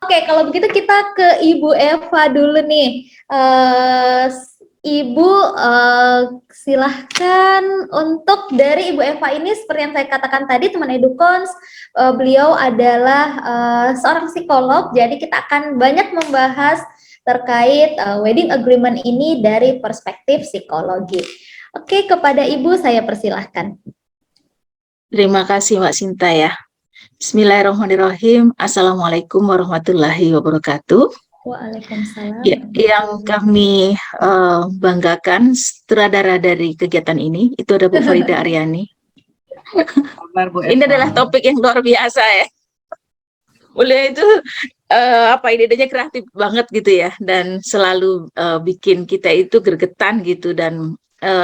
Oke, kalau begitu kita ke Ibu Eva dulu nih. Ibu, silahkan untuk dari Ibu Eva ini seperti yang saya katakan tadi, teman Edukons, beliau adalah seorang psikolog, jadi kita akan banyak membahas terkait wedding agreement ini dari perspektif psikologi. Oke, kepada Ibu saya persilahkan. Terima kasih Mbak Sinta ya. Bismillahirrahmanirrahim. Assalamualaikum warahmatullahi wabarakatuh. Waalaikumsalam. Ya, yang kami banggakan sutradara dari kegiatan ini itu ada Bu Farida Aryani. Ini adalah topik yang luar biasa ya. Beliau itu ide-idenya kreatif banget gitu ya, dan selalu bikin kita itu gregetan gitu, dan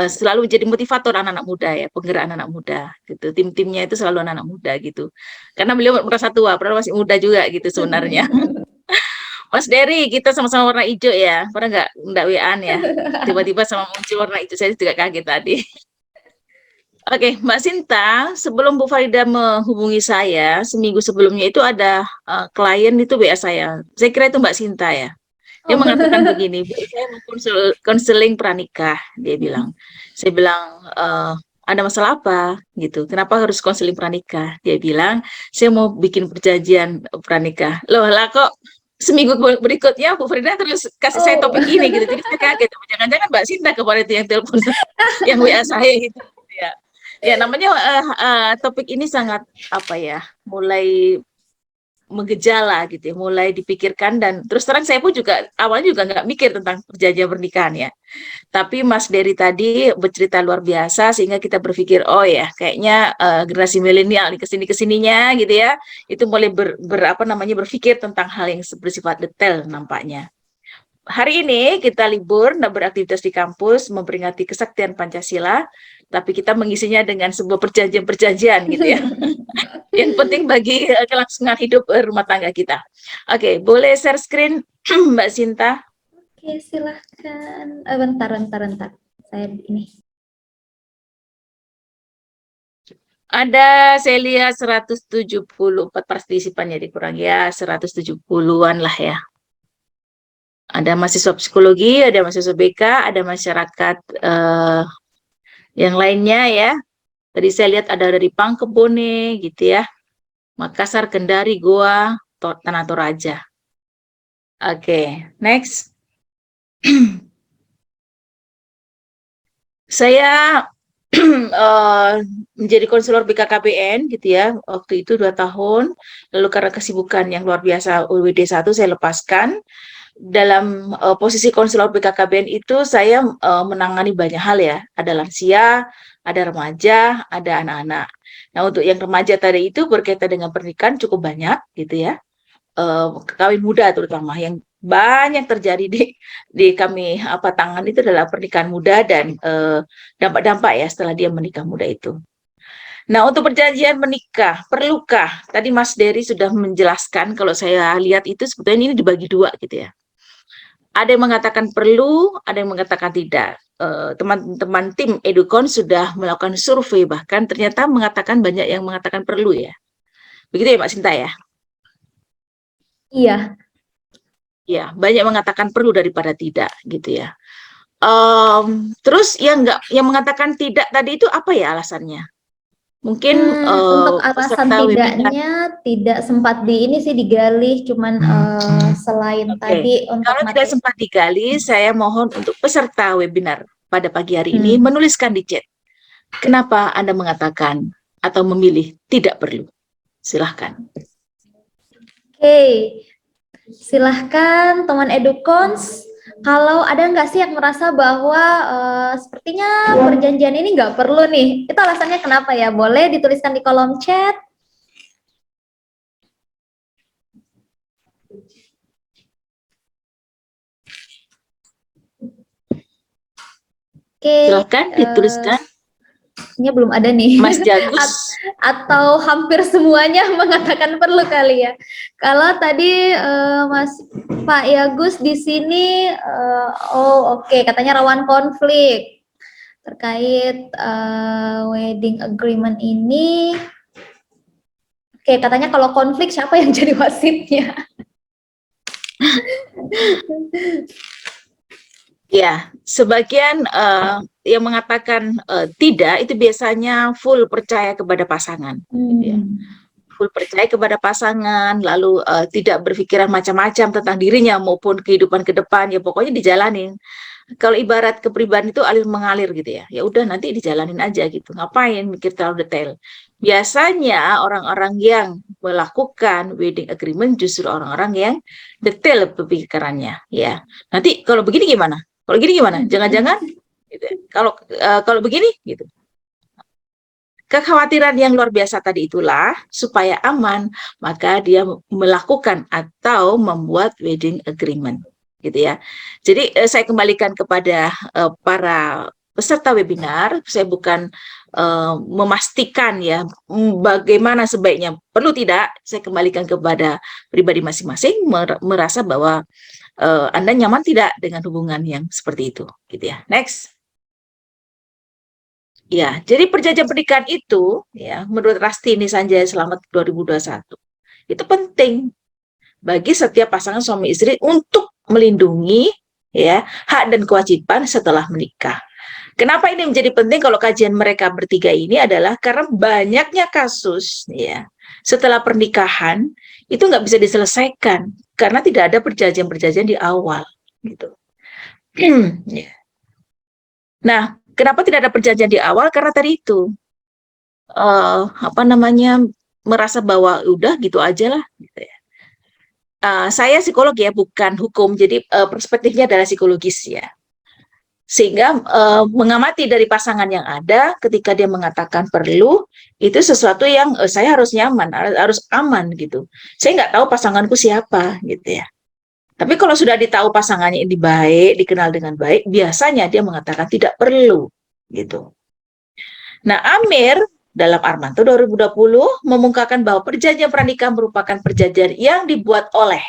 selalu jadi motivator anak-anak muda ya, penggerak anak-anak muda gitu. Tim-timnya itu selalu anak-anak muda gitu. Karena beliau merasa tua, padahal masih muda juga gitu sebenarnya. Mas Dery, kita sama-sama warna hijau ya. Pernah nggak WA-an ya? Tiba-tiba sama muncul warna hijau, saya juga kaget tadi. Oke, Mbak Sinta, sebelum Bu Farida menghubungi saya, seminggu sebelumnya itu ada klien itu WA saya. Saya kira itu Mbak Sinta ya. Dia mengatakan begini, saya mau konseling pranikah, dia bilang. Saya bilang, ada masalah apa gitu? Kenapa harus konseling pranikah? Dia bilang, saya mau bikin perjanjian pranikah. Loh lah kok seminggu berikutnya Bu Farida terus kasih saya topik ini gitu. Jadi saya kaget, jangan-jangan Mbak Sinta kemarin itu yang telepon, yang WA saya gitu ya. Ya namanya topik ini sangat mulai menggejala gitu ya, mulai dipikirkan, dan terus terang saya pun juga awalnya juga nggak mikir tentang perjanjian pernikahan ya. Tapi Mas Dery tadi bercerita luar biasa sehingga kita berpikir, oh ya kayaknya generasi milenial kesini kesininya gitu ya, itu mulai berpikir tentang hal yang bersifat detail nampaknya. Hari ini kita libur, beraktivitas di kampus, memperingati kesaktian Pancasila, tapi kita mengisinya dengan sebuah perjanjian-perjanjian gitu ya. Yang penting bagi kelangsungan hidup rumah tangga kita. Oke, boleh share screen Mbak Sinta? Oke, silahkan. Bentar. Saya ini. Ada, saya lihat 174 partisipannya, dikurang ya, 170-an lah ya. Ada mahasiswa psikologi, ada mahasiswa BK, ada masyarakat yang lainnya ya. Tadi saya lihat ada dari Pangkebone gitu ya. Makassar, Kendari, Goa, Tanah Toraja. Oke, next. Saya menjadi konselor BKKBN gitu ya, waktu itu 2 tahun. Lalu karena kesibukan yang luar biasa UWD 1 saya lepaskan. Dalam posisi konselor BKKBN itu saya menangani banyak hal ya. Ada lansia, ada remaja, ada anak-anak. Nah, untuk yang remaja tadi itu berkaitan dengan pernikahan cukup banyak gitu ya. Kawin muda terutama yang banyak terjadi di kami tangan itu adalah pernikahan muda dan dampak-dampak ya setelah dia menikah muda itu. Nah, untuk perjanjian menikah, perlukah? Tadi Mas Dery sudah menjelaskan, kalau saya lihat itu sebetulnya ini dibagi dua gitu ya. Ada yang mengatakan perlu, ada yang mengatakan tidak. Teman-teman tim Edukon sudah melakukan survei, bahkan ternyata mengatakan banyak yang mengatakan perlu ya. Begitu ya Mbak Sinta ya? Iya. Ya, banyak mengatakan perlu daripada tidak gitu ya. Terus yang mengatakan tidak tadi itu apa ya alasannya? Mungkin untuk alasan tidaknya tidak sempat digali, cuman selain tadi untuk kalau tidak sempat digali, saya mohon untuk peserta webinar pada pagi hari ini menuliskan di chat kenapa Anda mengatakan atau memilih tidak perlu. Silahkan. Oke, silahkan teman Edukons. Kalau ada nggak sih yang merasa bahwa sepertinya perjanjian ini nggak perlu nih? Itu alasannya kenapa ya? Boleh dituliskan di kolom chat. Oke. Silahkan dituliskan. Nya belum ada nih. Mas Jagus. Atau hampir semuanya mengatakan perlu kali ya. Kalau tadi Mas Pak Yagus di sini, oke, katanya rawan konflik terkait wedding agreement ini. Oke, katanya kalau konflik siapa yang jadi wasitnya? Ya, sebagian yang mengatakan tidak itu biasanya full percaya kepada pasangan, gitu ya. Full percaya kepada pasangan, lalu tidak berpikiran macam-macam tentang dirinya maupun kehidupan ke depan, ya pokoknya dijalanin. Kalau ibarat kepribadian itu alir mengalir gitu ya, ya udah nanti dijalanin aja gitu. Ngapain mikir terlalu detail? Biasanya orang-orang yang melakukan wedding agreement justru orang-orang yang detail pemikirannya, ya. Nanti kalau begini gimana? Kalau gini gimana? Jangan-jangan, gitu. Kalau begini, gitu. Kekhawatiran yang luar biasa tadi itulah supaya aman, maka dia melakukan atau membuat wedding agreement, gitu ya. Jadi saya kembalikan kepada para peserta webinar, saya bukan memastikan ya bagaimana sebaiknya, perlu tidak, saya kembalikan kepada pribadi masing-masing merasa bahwa Anda nyaman tidak dengan hubungan yang seperti itu, gitu ya. Next. Ya, jadi perjanjian pernikahan itu, ya, menurut Rastini Sanjaya Slamet 2021, itu penting bagi setiap pasangan suami istri untuk melindungi ya hak dan kewajiban setelah menikah. Kenapa ini menjadi penting kalau kajian mereka bertiga ini adalah karena banyaknya kasus ya setelah pernikahan itu nggak bisa diselesaikan karena tidak ada perjanjian-perjanjian di awal gitu. Ya. Nah, kenapa tidak ada perjanjian di awal? Karena tadi itu merasa bahwa udah gitu aja lah. Gitu ya. Saya psikolog ya, bukan hukum, jadi perspektifnya adalah psikologis ya. Sehingga mengamati dari pasangan yang ada, ketika dia mengatakan perlu, itu sesuatu yang saya harus nyaman, harus aman gitu. Saya nggak tahu pasanganku siapa gitu ya. Tapi kalau sudah ditahu pasangannya ini baik, dikenal dengan baik, biasanya dia mengatakan tidak perlu gitu. Nah, Amir dalam Armanto 2020 memungkapkan bahwa perjanjian pernikahan merupakan perjanjian yang dibuat oleh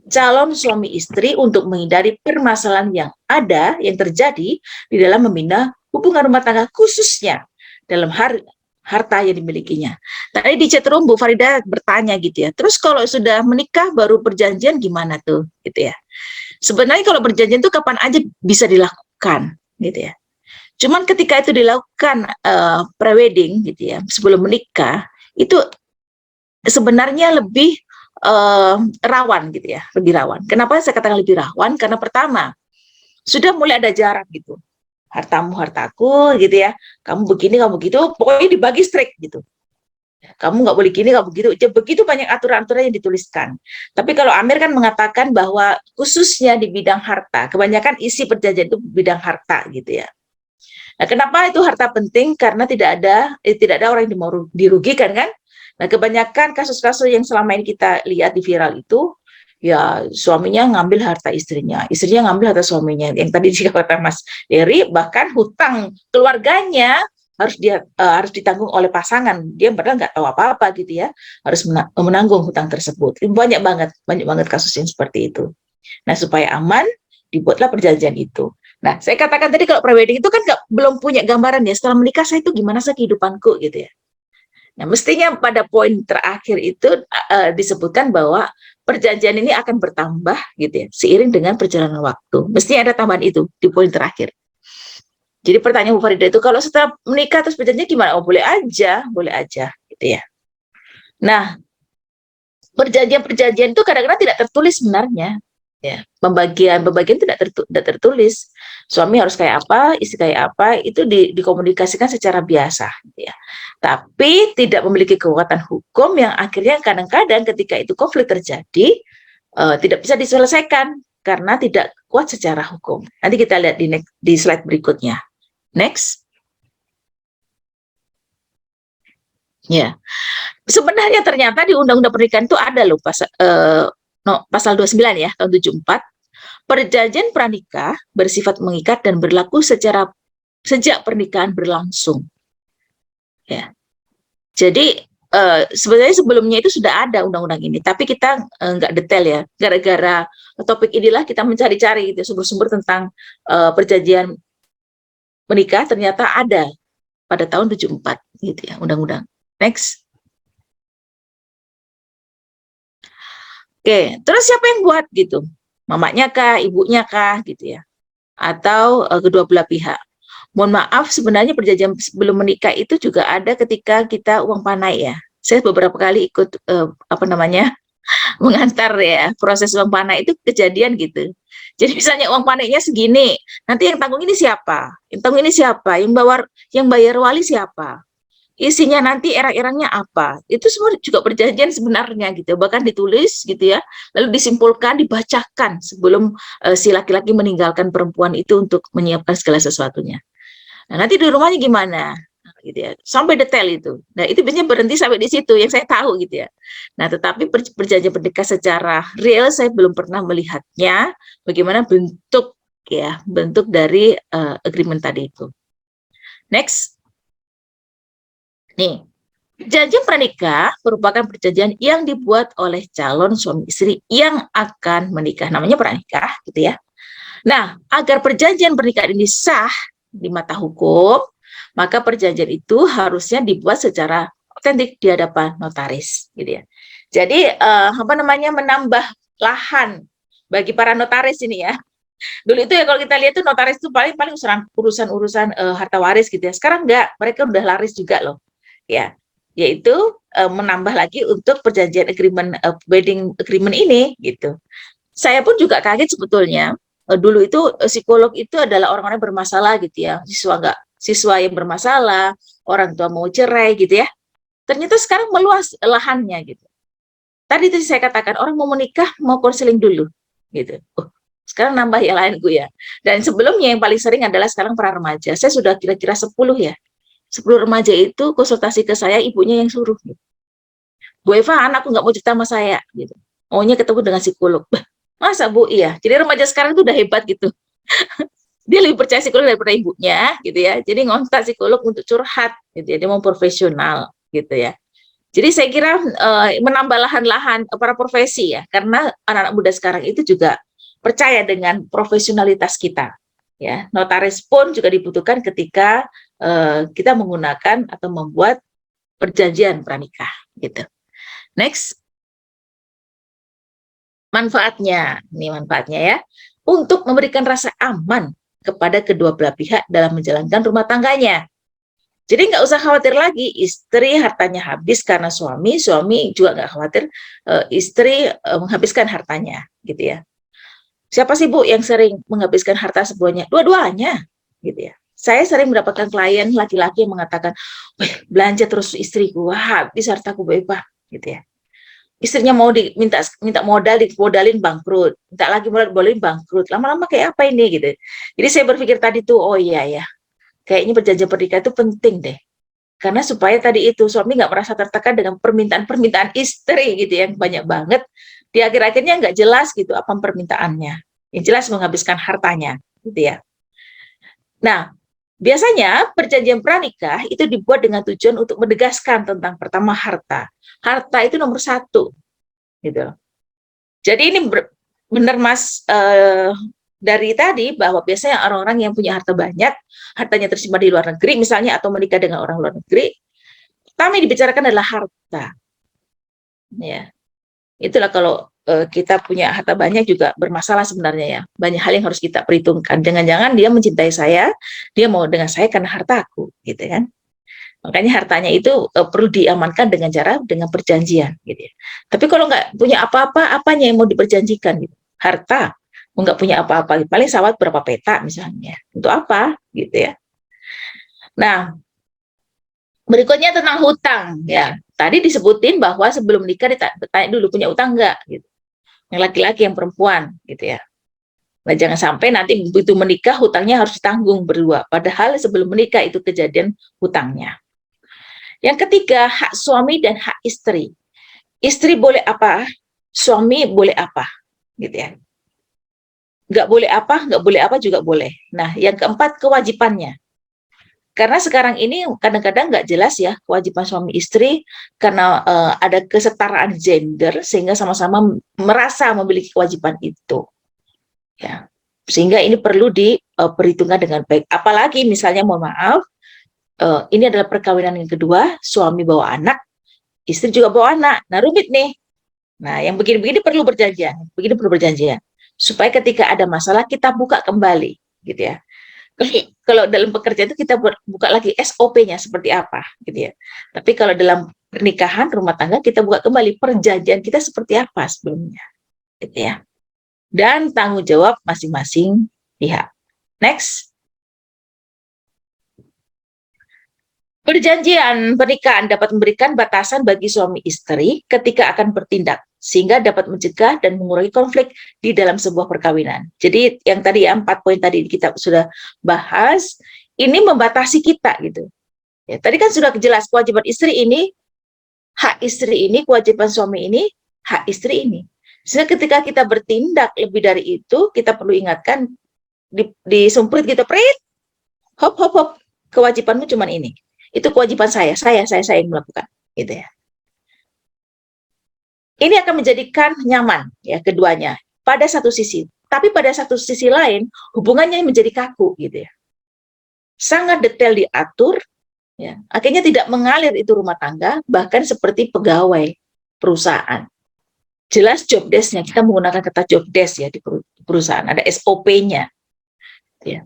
calon suami istri untuk menghindari permasalahan yang ada, yang terjadi di dalam membina hubungan rumah tangga, khususnya dalam harta yang dimilikinya. Tadi di chatroom Bu Farida bertanya gitu ya, terus kalau sudah menikah baru perjanjian gimana tuh gitu ya. Sebenarnya kalau perjanjian itu kapan aja bisa dilakukan gitu ya. Cuman ketika itu dilakukan pre-wedding gitu ya, sebelum menikah, itu sebenarnya lebih rawan gitu ya, lebih rawan. Kenapa saya katakan lebih rawan? Karena pertama, sudah mulai ada jarak gitu. Hartamu, hartaku gitu ya. Kamu begini, kamu begitu, pokoknya dibagi strict gitu. Kamu nggak boleh gini, nggak begitu. Begitu banyak aturan-aturan yang dituliskan. Tapi kalau Amir kan mengatakan bahwa khususnya di bidang harta, kebanyakan isi perjanjian itu bidang harta gitu ya. Nah, kenapa itu harta penting? Karena tidak ada orang yang mau dirugikan kan? Nah, kebanyakan kasus-kasus yang selama ini kita lihat di viral itu, ya suaminya ngambil harta istrinya ngambil harta suaminya. Yang tadi dikatakan Mas Dery, bahkan hutang keluarganya harus ditanggung oleh pasangan. Dia padahal nggak tahu apa-apa gitu ya, harus menanggung hutang tersebut. Banyak banget kasus yang seperti itu. Nah, supaya aman, dibuatlah perjanjian itu. Nah, saya katakan tadi kalau prewedding itu kan belum punya gambaran ya, setelah menikah saya itu gimana sih kehidupanku gitu ya. Nah, mestinya pada poin terakhir itu disebutkan bahwa perjanjian ini akan bertambah gitu ya, seiring dengan perjalanan waktu. Mestinya ada tambahan itu di poin terakhir. Jadi pertanyaan Bu Farida itu, kalau setelah menikah terus perjanjian gimana? Oh, boleh aja gitu ya. Nah, perjanjian itu kadang-kadang tidak tertulis sebenarnya. Ya, pembagian tidak tertulis. Suami harus kayak apa, istri kayak apa, itu dikomunikasikan secara biasa gitu ya. Tapi tidak memiliki kekuatan hukum yang akhirnya kadang-kadang ketika itu konflik terjadi tidak bisa diselesaikan karena tidak kuat secara hukum. Nanti kita lihat di slide berikutnya. Next. Ya. Sebenarnya ternyata di Undang-Undang Pernikahan itu ada loh pasal 29 ya tahun 74, perjanjian pranikah bersifat mengikat dan berlaku sejak pernikahan berlangsung. Ya. Jadi sebenarnya sebelumnya itu sudah ada undang-undang ini, tapi kita nggak detail ya. Gara-gara topik inilah kita mencari-cari gitu, sumber-sumber tentang perjanjian menikah, ternyata ada pada tahun 74 gitu ya undang-undang. Next. Oke, terus siapa yang buat gitu? Mamanya kah, ibunya kah, gitu ya. Atau kedua belah pihak. Mohon maaf, sebenarnya perjanjian sebelum menikah itu juga ada ketika kita uang panai ya. Saya beberapa kali ikut mengantar ya proses uang panai itu kejadian gitu. Jadi misalnya uang panainya segini, nanti yang tanggung ini siapa? Yang tanggung ini siapa? Yang bayar wali siapa? Isinya nanti erang-erangnya apa? Itu semua juga perjanjian sebenarnya gitu. Bahkan ditulis gitu ya, lalu disimpulkan, dibacakan sebelum si laki-laki meninggalkan perempuan itu untuk menyiapkan segala sesuatunya. Nah, nanti di rumahnya gimana? Gitu ya, sampai detail itu. Nah, itu biasanya berhenti sampai di situ yang saya tahu gitu ya. Nah, tetapi perjanjian pernikahan secara real saya belum pernah melihatnya bagaimana bentuk dari agreement tadi itu. Next. Nih, perjanjian pranikah merupakan perjanjian yang dibuat oleh calon suami istri yang akan menikah. Namanya pranikah gitu ya. Nah, agar perjanjian pernikahan ini sah di mata hukum, maka perjanjian itu harusnya dibuat secara otentik di hadapan notaris, gitu ya. Jadi menambah lahan bagi para notaris ini ya. Dulu itu ya kalau kita lihat tuh notaris itu paling urusan harta waris gitu ya. Sekarang enggak, mereka udah laris juga loh, ya. Yaitu menambah lagi untuk perjanjian agreement wedding agreement ini gitu. Saya pun juga kaget sebetulnya. Dulu itu psikolog itu adalah orang-orang bermasalah gitu ya, siswa yang bermasalah, orang tua mau cerai gitu ya. Ternyata sekarang meluas lahannya gitu. Tadi itu saya katakan orang mau menikah mau konseling dulu gitu. Sekarang nambah yang lain gue ya. Dan sebelumnya yang paling sering adalah sekarang para remaja. Saya sudah kira-kira 10 ya. 10 remaja itu konsultasi ke saya, ibunya yang suruh. Gitu. Bu Eva, anakku nggak mau cerita sama saya gitu. Maunya ketemu dengan psikolog. Masa Bu? Iya. Jadi remaja sekarang itu udah hebat gitu. Dia lebih percaya psikolog daripada ibunya gitu ya. Jadi ngontak psikolog untuk curhat gitu ya. Dia mau profesional gitu ya. Jadi saya kira menambah lahan-lahan para profesi ya. Karena anak-anak muda sekarang itu juga percaya dengan profesionalitas kita. Ya, notaris pun juga dibutuhkan ketika kita menggunakan atau membuat perjanjian pranikah gitu. Next. Manfaatnya ya, untuk memberikan rasa aman kepada kedua belah pihak dalam menjalankan rumah tangganya. Jadi nggak usah khawatir lagi istri hartanya habis karena suami juga nggak khawatir istri menghabiskan hartanya, gitu ya. Siapa sih Bu yang sering menghabiskan harta semuanya? Dua-duanya, gitu ya. Saya sering mendapatkan klien laki-laki yang mengatakan, belanja terus istriku, wah habis hartaku bebas, gitu ya. Istrinya mau minta modal, dimodalin bangkrut, minta lagi modal, diboleh bangkrut, lama-lama kayak apa ini gitu. Jadi saya berpikir tadi tuh, oh iya ya, kayaknya perjanjian pernikahan itu penting deh, karena supaya tadi itu suami nggak merasa tertekan dengan permintaan istri gitu yang banyak banget, di akhir-akhirnya nggak jelas gitu apa permintaannya, yang jelas menghabiskan hartanya gitu ya. Nah, biasanya perjanjian pranikah itu dibuat dengan tujuan untuk menegaskan tentang pertama harta. Harta itu nomor 1, gitu. Jadi ini benar Mas dari tadi bahwa biasanya orang-orang yang punya harta banyak, hartanya tersimpan di luar negeri misalnya atau menikah dengan orang luar negeri, pertama yang dibicarakan adalah harta. Ya, itulah kalau kita punya harta banyak juga bermasalah sebenarnya ya. Banyak hal yang harus kita perhitungkan. Jangan-jangan dia mencintai saya, dia mau dengan saya karena hartaku, gitu kan? Makanya hartanya itu perlu diamankan dengan perjanjian, gitu ya. Tapi kalau nggak punya apa-apa, apanya yang mau diperjanjikan? Gitu? Harta, nggak punya apa-apa, paling sawat berapa peta misalnya. Untuk apa? Gitu ya. Nah, berikutnya tentang hutang, ya. Tadi disebutin bahwa sebelum nikah ditanya dulu punya utang nggak, gitu. Yang laki-laki, yang perempuan, gitu ya. Nah, jangan sampai nanti begitu menikah hutangnya harus ditanggung berdua. Padahal sebelum menikah itu kejadian hutangnya. Yang ketiga, hak suami dan hak istri. Istri boleh apa, suami boleh apa, gitu ya. Nggak boleh apa juga boleh. Nah, yang keempat, kewajibannya. Karena sekarang ini kadang-kadang nggak jelas ya kewajiban suami istri karena ada kesetaraan gender sehingga sama-sama merasa memiliki kewajiban itu. Ya. Sehingga ini perlu diperhitungkan dengan baik. Apalagi misalnya mohon maaf, ini adalah perkawinan yang kedua, suami bawa anak, istri juga bawa anak. Nah, rumit nih. Nah, yang begini-begini perlu perjanjian. Begini perlu perjanjian. supaya ketika ada masalah kita buka kembali, gitu ya. Kalau dalam pekerjaan itu kita buka lagi SOP-nya seperti apa, gitu ya. Tapi kalau dalam pernikahan, rumah tangga, kita buka kembali perjanjian kita seperti apa sebelumnya, gitu ya. Dan tanggung jawab masing-masing pihak. Next. Perjanjian pernikahan dapat memberikan batasan bagi suami istri ketika akan bertindak, sehingga dapat mencegah dan mengurangi konflik di dalam sebuah perkawinan. Jadi yang tadi ya, 4 poin tadi kita sudah bahas, ini membatasi kita gitu. Ya, tadi kan sudah jelas kewajiban istri ini, hak istri ini, kewajiban suami ini, hak istri ini. Sehingga ketika kita bertindak lebih dari itu, kita perlu ingatkan, disumprit gitu, prit, hop, hop, hop, kewajibanmu cuma ini. Itu kewajiban saya yang melakukan, gitu ya. Ini akan menjadikan nyaman ya keduanya pada satu sisi, tapi pada satu sisi lain hubungannya menjadi kaku, gitu ya. Sangat detail diatur, ya. Akhirnya tidak mengalir itu rumah tangga, bahkan seperti pegawai perusahaan. Jelas job desk-nya, kita menggunakan kata job desk ya di perusahaan, ada SOP-nya, ya.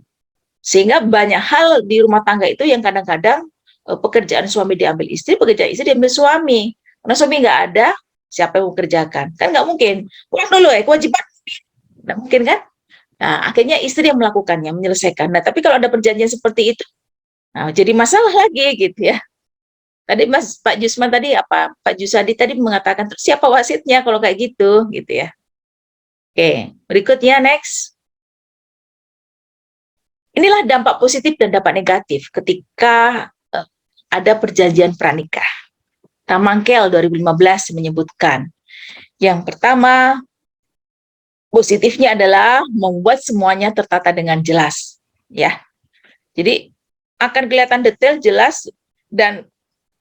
Sehingga banyak hal di rumah tangga itu yang kadang-kadang pekerjaan suami diambil istri, pekerjaan istri diambil suami. Karena suami nggak ada, siapa yang mengerjakan? Kan nggak mungkin. Pulang dulu ya, kewajiban. Nggak mungkin kan? Nah, akhirnya istri yang melakukannya, menyelesaikan. Nah, tapi kalau ada perjanjian seperti itu, nah, jadi masalah lagi gitu ya. Tadi Pak Jusman tadi Pak Jusadi tadi mengatakan, terus siapa wasitnya kalau kayak gitu ya. Oke, berikutnya next. Inilah dampak positif dan dampak negatif ketika ada perjanjian pranikah. Tamangkel 2015 menyebutkan, yang pertama, positifnya adalah membuat semuanya tertata dengan jelas, ya. Jadi akan kelihatan detail, jelas, dan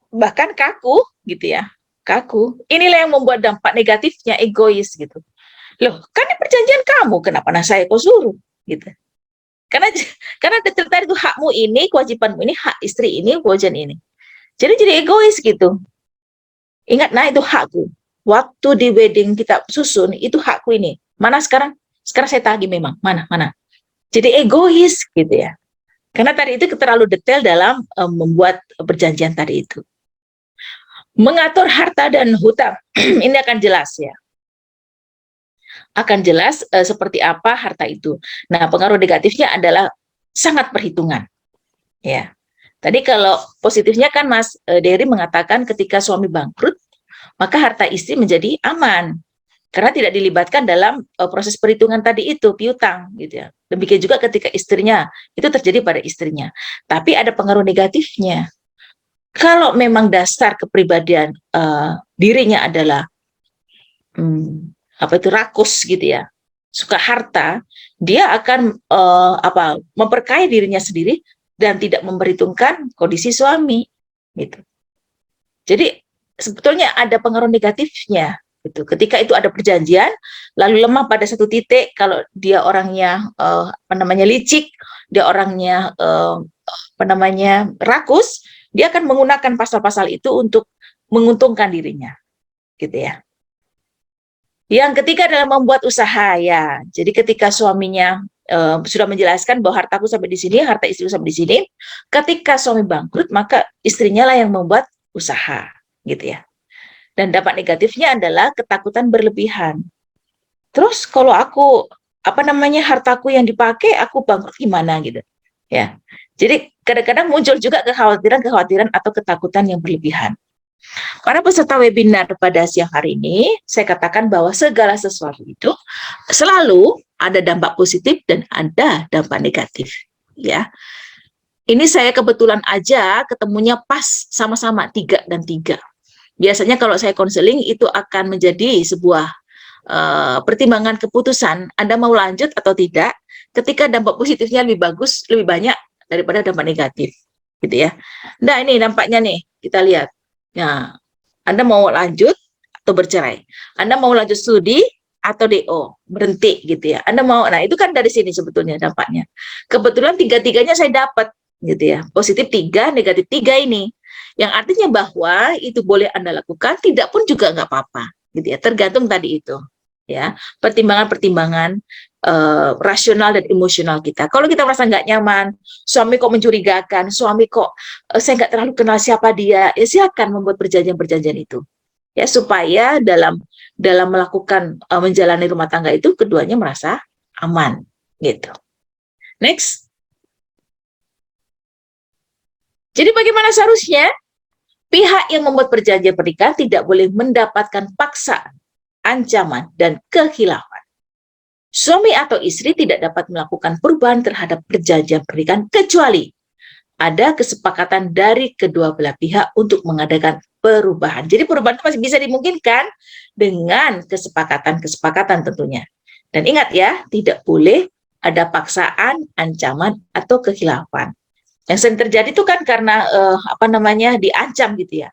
bahkan kaku, gitu ya. Kaku. Inilah yang membuat dampak negatifnya, egois, gitu. Loh, kan ini perjanjian kamu, kenapa saya kok suruh, gitu. Karena detail tadi itu hakmu ini, kewajibanmu ini, hak istri ini, kewajiban ini. Jadi egois gitu. Ingat, nah itu hakku. Waktu di wedding kita susun, itu hakku ini. Mana sekarang? Sekarang saya tagih memang. Mana? Jadi egois gitu ya. Karena tadi itu terlalu detail dalam membuat perjanjian tadi itu. Mengatur harta dan hutang. Ini akan jelas ya. Akan jelas seperti apa harta itu. Nah, pengaruh negatifnya adalah sangat perhitungan. Ya. Tadi kalau positifnya kan Mas Dery mengatakan ketika suami bangkrut, maka harta istri menjadi aman. Karena tidak dilibatkan dalam proses perhitungan tadi itu, piutang gitu ya. Demikian juga ketika istrinya, itu terjadi pada istrinya. Tapi ada pengaruh negatifnya. Kalau memang dasar kepribadian dirinya adalah rakus gitu ya, suka harta, dia akan memperkaya dirinya sendiri dan tidak memperhitungkan kondisi suami gitu. Jadi sebetulnya ada pengaruh negatifnya gitu. Ketika itu ada perjanjian lalu lemah pada satu titik, kalau dia orangnya licik, dia orangnya rakus, dia akan menggunakan pasal-pasal itu untuk menguntungkan dirinya gitu ya. Yang ketiga adalah membuat usaha ya. Jadi ketika suaminya sudah menjelaskan bahwa hartaku sampai di sini, harta istriku sampai di sini, ketika suami bangkrut maka istrinya lah yang membuat usaha, gitu ya. Dan dampak negatifnya adalah ketakutan berlebihan. Terus kalau aku hartaku yang dipakai, aku bangkrut gimana gitu, ya. Jadi kadang-kadang muncul juga kekhawatiran atau ketakutan yang berlebihan. Para peserta webinar pada siang hari ini, saya katakan bahwa segala sesuatu itu selalu ada dampak positif dan ada dampak negatif. Ya, ini saya kebetulan aja ketemunya pas sama-sama 3 dan 3. Biasanya kalau saya konseling itu akan menjadi sebuah pertimbangan keputusan Anda mau lanjut atau tidak. Ketika dampak positifnya lebih bagus, lebih banyak daripada dampak negatif, gitu ya. Nah ini dampaknya nih, kita lihat. Nah, Anda mau lanjut atau bercerai? Anda mau lanjut studi atau DO, berhenti gitu ya. Anda mau, nah itu kan dari sini sebetulnya dampaknya. Kebetulan 3-3-nya saya dapat gitu ya. Positif 3, negatif 3 ini. Yang artinya bahwa itu boleh Anda lakukan, tidak pun juga nggak apa-apa gitu ya. Tergantung tadi itu. ya, pertimbangan-pertimbangan rasional dan emosional kita. Kalau kita merasa nggak nyaman, suami kok mencurigakan, suami kok saya nggak terlalu kenal siapa dia, ya silakan membuat perjanjian-perjanjian itu, ya, supaya dalam melakukan menjalani rumah tangga itu keduanya merasa aman, gitu. Next. Jadi bagaimana seharusnya? Pihak yang membuat perjanjian pernikahan tidak boleh mendapatkan paksaan, ancaman, dan kekhilafan. Suami atau istri tidak dapat melakukan perubahan terhadap perjanjian pernikahan kecuali ada kesepakatan dari kedua belah pihak untuk mengadakan perubahan. Jadi perubahan itu masih bisa dimungkinkan dengan kesepakatan-kesepakatan tentunya. Dan ingat ya, tidak boleh ada paksaan, ancaman, atau kekhilafan. Yang sering terjadi itu kan karena diancam gitu ya.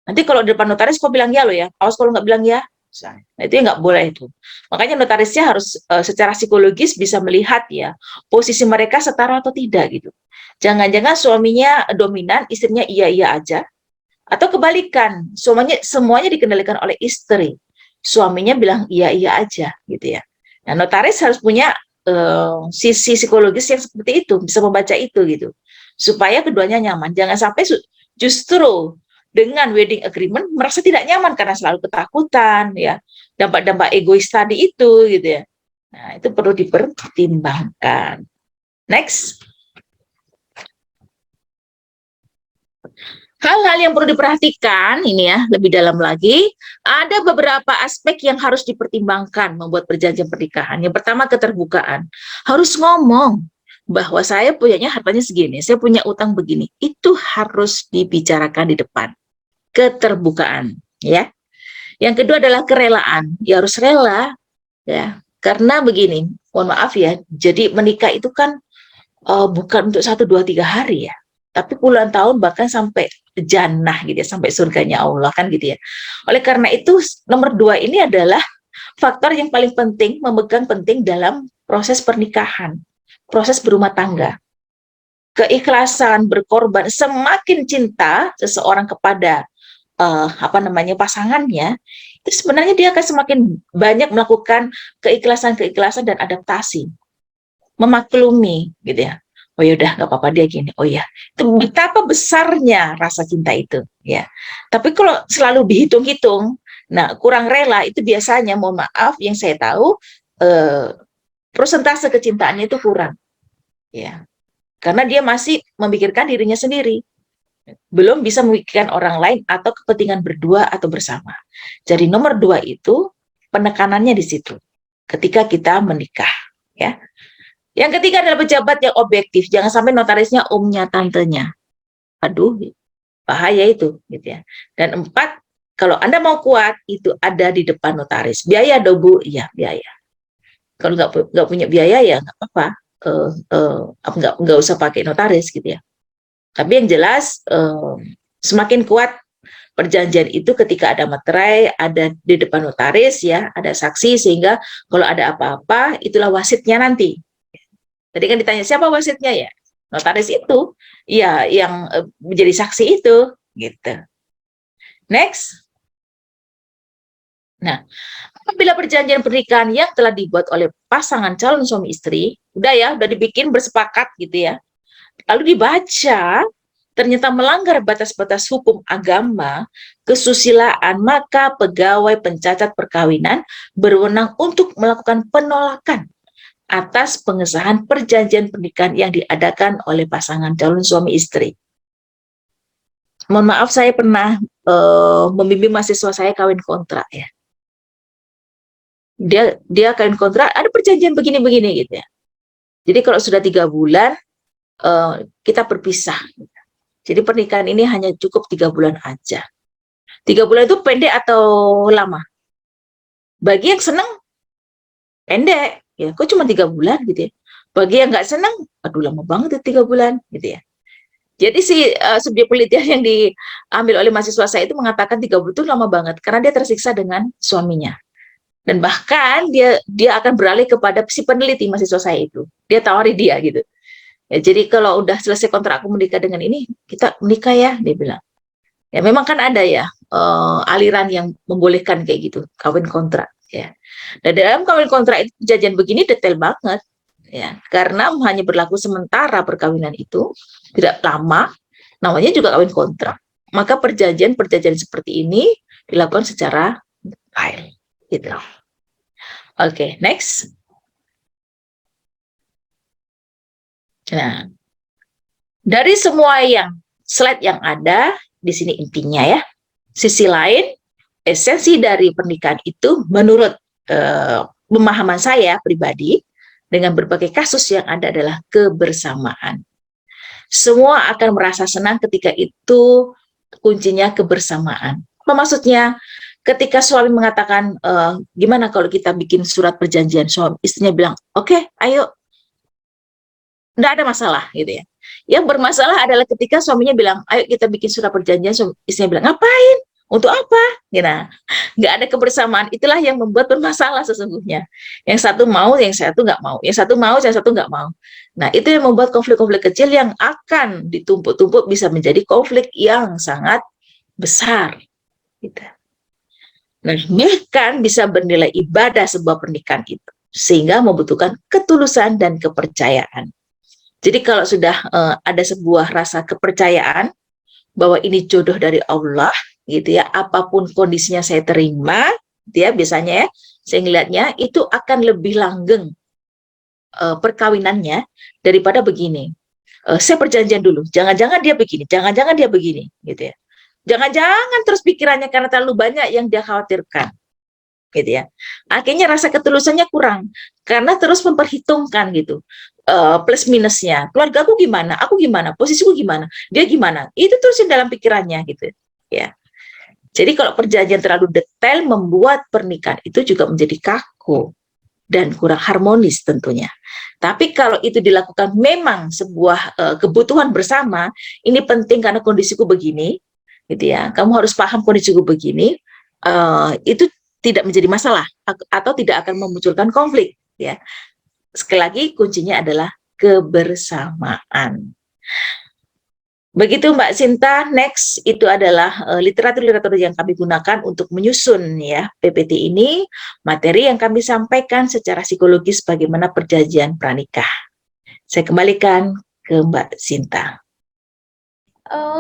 Nanti kalau di depan notaris kok bilang ya lo ya, awas kalau nggak bilang ya. Nah itu ya nggak boleh itu. Makanya notarisnya harus secara psikologis bisa melihat ya posisi mereka setara atau tidak gitu. Jangan-jangan suaminya dominan, istrinya iya-iya aja. Atau kebalikan, semuanya dikendalikan oleh istri. Suaminya bilang iya-iya aja gitu ya. Nah notaris harus punya sisi psikologis yang seperti itu, bisa membaca itu gitu. Supaya keduanya nyaman. Jangan sampai justru dengan wedding agreement merasa tidak nyaman karena selalu ketakutan, ya, dampak-dampak egois tadi itu, gitu ya. Nah, itu perlu dipertimbangkan. Next. Hal-hal yang perlu diperhatikan ini ya, lebih dalam lagi, ada beberapa aspek yang harus dipertimbangkan membuat perjanjian pernikahan. Yang pertama, keterbukaan. Harus ngomong bahwa saya punyanya hartanya segini, saya punya utang begini, itu harus dibicarakan di depan. Keterbukaan, ya. Yang kedua adalah kerelaan, ya harus rela, ya. Karena begini, mohon maaf ya, jadi menikah itu kan bukan untuk 1, 2, 3 hari ya, tapi puluhan tahun bahkan sampai jannah gitu ya, sampai surganya Allah kan gitu ya. Oleh karena itu nomor 2 ini adalah faktor yang paling penting, memegang penting dalam proses pernikahan. Proses berumah tangga, keikhlasan, berkorban, semakin cinta seseorang kepada pasangannya, itu sebenarnya dia akan semakin banyak melakukan keikhlasan dan adaptasi, memaklumi, gitu ya. Oh ya udah nggak apa-apa dia gini. Oh ya, itu betapa besarnya rasa cinta itu, ya. Tapi kalau selalu dihitung-hitung, nah kurang rela itu biasanya, mohon maaf, yang saya tahu persentase kecintaannya itu kurang, ya, karena dia masih memikirkan dirinya sendiri, belum bisa memikirkan orang lain atau kepentingan berdua atau bersama. Jadi nomor 2 itu penekanannya di situ ketika kita menikah, ya. Yang ketiga adalah pejabat yang objektif, jangan sampai notarisnya omnya tantenya, aduh bahaya itu, gitu ya. Dan 4, kalau Anda mau kuat itu ada di depan notaris. Biaya dong Bu, iya biaya. Kalau nggak punya biaya ya nggak apa-apa, nggak usah pakai notaris gitu ya. Tapi yang jelas semakin kuat perjanjian itu ketika ada materai, ada di depan notaris ya, ada saksi, sehingga kalau ada apa-apa itulah wasitnya nanti. Tadi kan ditanya siapa wasitnya ya, notaris itu ya yang menjadi saksi itu gitu. Next. Nah, apabila perjanjian pernikahan yang telah dibuat oleh pasangan calon suami istri, udah dibikin bersepakat gitu ya, lalu dibaca, ternyata melanggar batas-batas hukum agama, kesusilaan, maka pegawai pencatat perkawinan berwenang untuk melakukan penolakan atas pengesahan perjanjian pernikahan yang diadakan oleh pasangan calon suami istri. Mohon maaf, saya pernah membimbing mahasiswa saya kawin kontrak ya. Dia kawin kontrak, ada perjanjian begini-begini gitu ya. Jadi kalau sudah 3 bulan kita berpisah. Jadi pernikahan ini hanya cukup 3 bulan aja. 3 bulan itu pendek atau lama? Bagi yang senang pendek, ya kok cuma 3 bulan gitu ya. Bagi yang nggak senang, aduh lama banget itu 3 bulan gitu ya. Jadi subjek penelitian yang diambil oleh mahasiswa saya itu mengatakan 3 bulan itu lama banget karena dia tersiksa dengan suaminya. Dan bahkan dia akan beralih kepada si peneliti mahasiswa saya itu. Dia tawari dia gitu. Ya, jadi kalau udah selesai kontrak aku menikah dengan ini, kita menikah ya, dia bilang. Ya memang kan ada ya aliran yang membolehkan kayak gitu, kawin kontrak. ya. Dan dalam kawin kontrak itu perjanjian begini detail banget, ya, karena hanya berlaku sementara perkawinan itu, tidak lama, namanya juga kawin kontrak. Maka perjanjian-perjanjian seperti ini dilakukan secara detail, gitu. Oke, next. Nah, dari semua slide yang ada di sini intinya ya, sisi lain, esensi dari pernikahan itu menurut pemahaman saya pribadi dengan berbagai kasus yang ada adalah kebersamaan. Semua akan merasa senang ketika itu kuncinya kebersamaan. Apa maksudnya? Ketika suami mengatakan, gimana kalau kita bikin surat perjanjian, suami istrinya bilang, oke, ayo, nggak ada masalah gitu ya. Yang bermasalah adalah ketika suaminya bilang, ayo kita bikin surat perjanjian, istrinya bilang, ngapain? Untuk apa? Gitu. Nggak ada kebersamaan. Itulah yang membuat bermasalah sesungguhnya. Yang satu mau, yang satu nggak mau. Yang satu mau, yang satu nggak mau. Nah, itu yang membuat konflik-konflik kecil yang akan ditumpuk-tumpuk bisa menjadi konflik yang sangat besar. Gitu. Nah, bahkan bisa bernilai ibadah sebuah pernikahan itu. Sehingga membutuhkan ketulusan dan kepercayaan. Jadi kalau sudah ada sebuah rasa kepercayaan bahwa ini jodoh dari Allah, gitu ya, apapun kondisinya saya terima, dia biasanya ya, saya ngelihatnya itu akan lebih langgeng perkawinannya daripada begini. Saya perjanjian dulu, jangan-jangan dia begini, jangan-jangan dia begini, gitu ya. Jangan-jangan terus pikirannya karena terlalu banyak yang dia khawatirkan, gitu ya. Akhirnya rasa ketulusannya kurang karena terus memperhitungkan gitu. Plus minusnya, keluarga aku gimana, posisiku gimana, dia gimana, itu terusin dalam pikirannya gitu ya. Jadi kalau perjanjian terlalu detail membuat pernikahan itu juga menjadi kaku dan kurang harmonis tentunya. Tapi kalau itu dilakukan memang sebuah kebutuhan bersama, ini penting karena kondisiku begini, gitu ya. Kamu harus paham kondisiku begini, itu tidak menjadi masalah atau tidak akan memunculkan konflik, ya. Sekali lagi kuncinya adalah kebersamaan. Begitu Mbak Sinta, next itu adalah literatur-literatur yang kami gunakan untuk menyusun ya PPT ini, materi yang kami sampaikan secara psikologis bagaimana perjanjian pranikah. Saya kembalikan ke Mbak Sinta.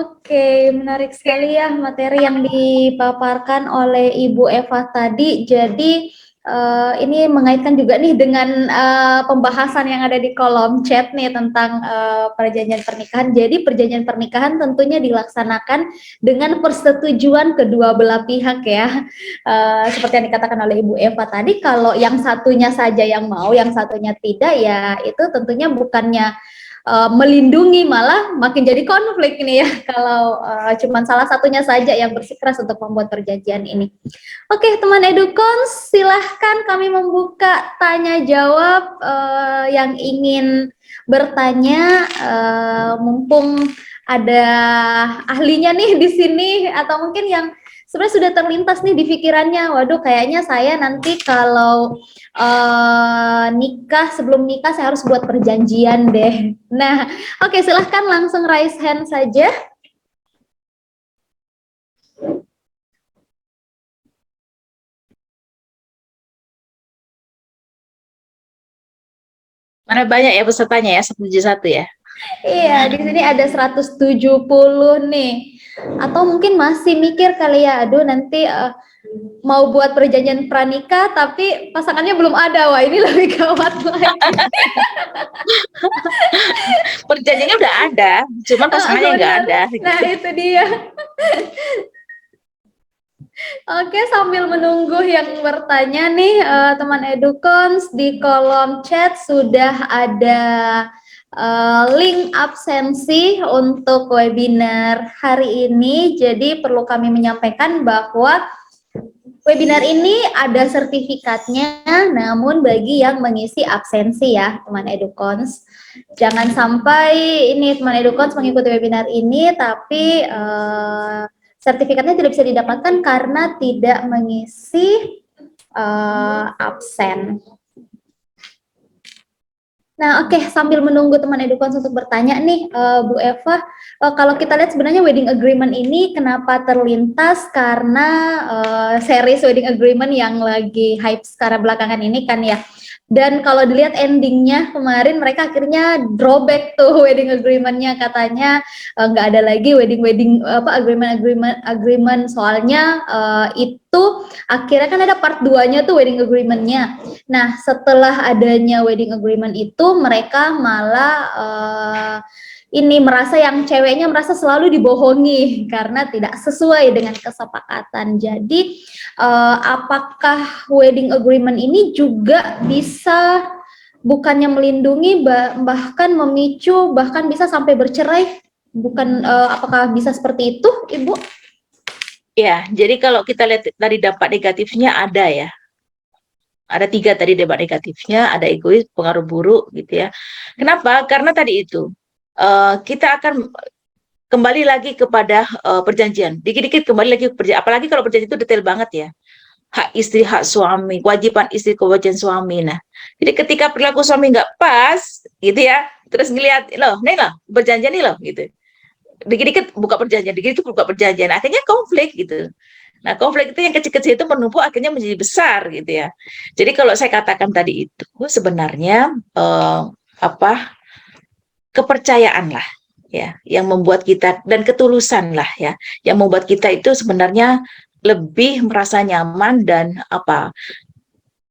Oke, menarik sekali ya materi yang dipaparkan oleh Ibu Eva tadi. Jadi ini mengaitkan juga nih dengan pembahasan yang ada di kolom chat nih tentang perjanjian pernikahan. Jadi perjanjian pernikahan tentunya dilaksanakan dengan persetujuan kedua belah pihak ya. Seperti yang dikatakan oleh Ibu Eva tadi, kalau yang satunya saja yang mau, yang satunya tidak, ya itu tentunya bukannya melindungi, malah makin jadi konflik ini ya kalau cuman salah satunya saja yang bersikeras untuk membuat perjanjian ini. Oke, teman Edukons, silahkan kami membuka tanya jawab yang ingin bertanya, mumpung ada ahlinya nih di sini, atau mungkin yang sebenarnya sudah terlintas nih di pikirannya, waduh kayaknya saya nanti kalau nikah, sebelum nikah saya harus buat perjanjian deh. Nah, oke, silahkan langsung raise hand saja. Mana banyak ya pesertanya ya, 171 ya? Iya, di sini ada 170 nih. Atau mungkin masih mikir kali ya, aduh nanti mau buat perjanjian pranikah tapi pasangannya belum ada. Wah, ini lebih gawat lagi. Perjanjiannya udah ada, cuman pasangannya nggak ada. Nah, itu dia. Oke, sambil menunggu yang bertanya nih, teman Edukons, di kolom chat sudah ada link absensi untuk webinar hari ini. Jadi perlu kami menyampaikan bahwa webinar ini ada sertifikatnya, namun bagi yang mengisi absensi ya, teman Edukons. Jangan sampai ini teman Edukons mengikuti webinar ini, tapi sertifikatnya tidak bisa didapatkan karena tidak mengisi absen. Nah, oke, sambil menunggu teman Edukons untuk bertanya nih, Bu Eva, kalau kita lihat sebenarnya wedding agreement ini kenapa terlintas karena series wedding agreement yang lagi hype sekarang belakangan ini kan ya. Dan kalau dilihat endingnya kemarin mereka akhirnya drawback tuh wedding agreementnya, katanya nggak ada lagi wedding agreement soalnya itu akhirnya kan ada part 2-nya tuh wedding agreementnya. Nah, setelah adanya wedding agreement itu mereka malah ini merasa yang ceweknya merasa selalu dibohongi karena tidak sesuai dengan kesepakatan. Jadi apakah wedding agreement ini juga bisa bukannya melindungi bahkan memicu bahkan bisa sampai bercerai? Bukan apakah bisa seperti itu, Ibu? Ya, jadi kalau kita lihat dari dampak negatifnya ada ya. Ada 3 tadi dampak negatifnya, ada egois, pengaruh buruk gitu ya. Kenapa? Karena tadi itu kita akan kembali lagi kepada perjanjian. Dikit-dikit kembali lagi ke perjanjian. Apalagi kalau perjanjian itu detail banget ya. Hak istri, hak suami, kewajiban istri, kewajiban suami. Nah, jadi ketika perilaku suami nggak pas, gitu ya, terus ngelihat, loh, nih loh, perjanjian nih loh, gitu. Dikit-dikit buka perjanjian, dikit-dikit buka perjanjian, akhirnya konflik gitu. Nah, konflik itu yang kecil-kecil itu menumpuk akhirnya menjadi besar gitu ya. Jadi kalau saya katakan tadi itu sebenarnya apa kepercayaan lah ya yang membuat kita dan ketulusan lah ya yang membuat kita itu sebenarnya lebih merasa nyaman dan apa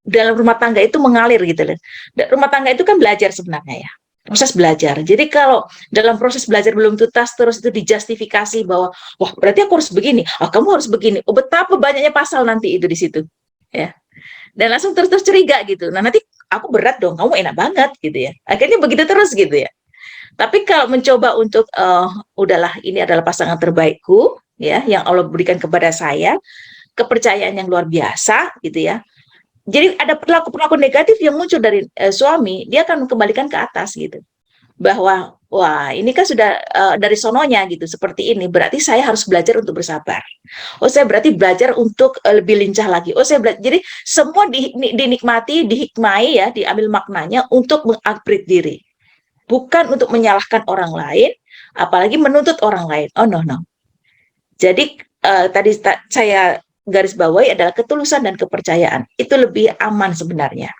dalam rumah tangga itu mengalir gitu loh. Rumah tangga itu kan belajar sebenarnya ya proses belajar. Jadi kalau dalam proses belajar belum tuntas terus itu dijustifikasi bahwa wah berarti aku harus begini, kamu harus begini. Oh betapa banyaknya pasal nanti itu di situ ya. Dan langsung terus curiga gitu. Nah nanti aku berat dong, kamu enak banget gitu ya. Akhirnya begitu terus gitu ya. Tapi kalau mencoba untuk udahlah ini adalah pasangan terbaikku ya yang Allah berikan kepada saya, kepercayaan yang luar biasa gitu ya. Jadi ada perilaku-perilaku negatif yang muncul dari suami, dia akan kembalikan ke atas gitu. Bahwa wah, ini kan sudah dari sononya gitu seperti ini, berarti saya harus belajar untuk bersabar. Oh, saya berarti belajar untuk lebih lincah lagi. Oh, saya belajar. Jadi semua dinikmati, dihikmai ya, diambil maknanya untuk mengupgrade diri. Bukan untuk menyalahkan orang lain, apalagi menuntut orang lain. Oh no no. Jadi tadi saya garis bawahi adalah ketulusan dan kepercayaan. Itu lebih aman sebenarnya.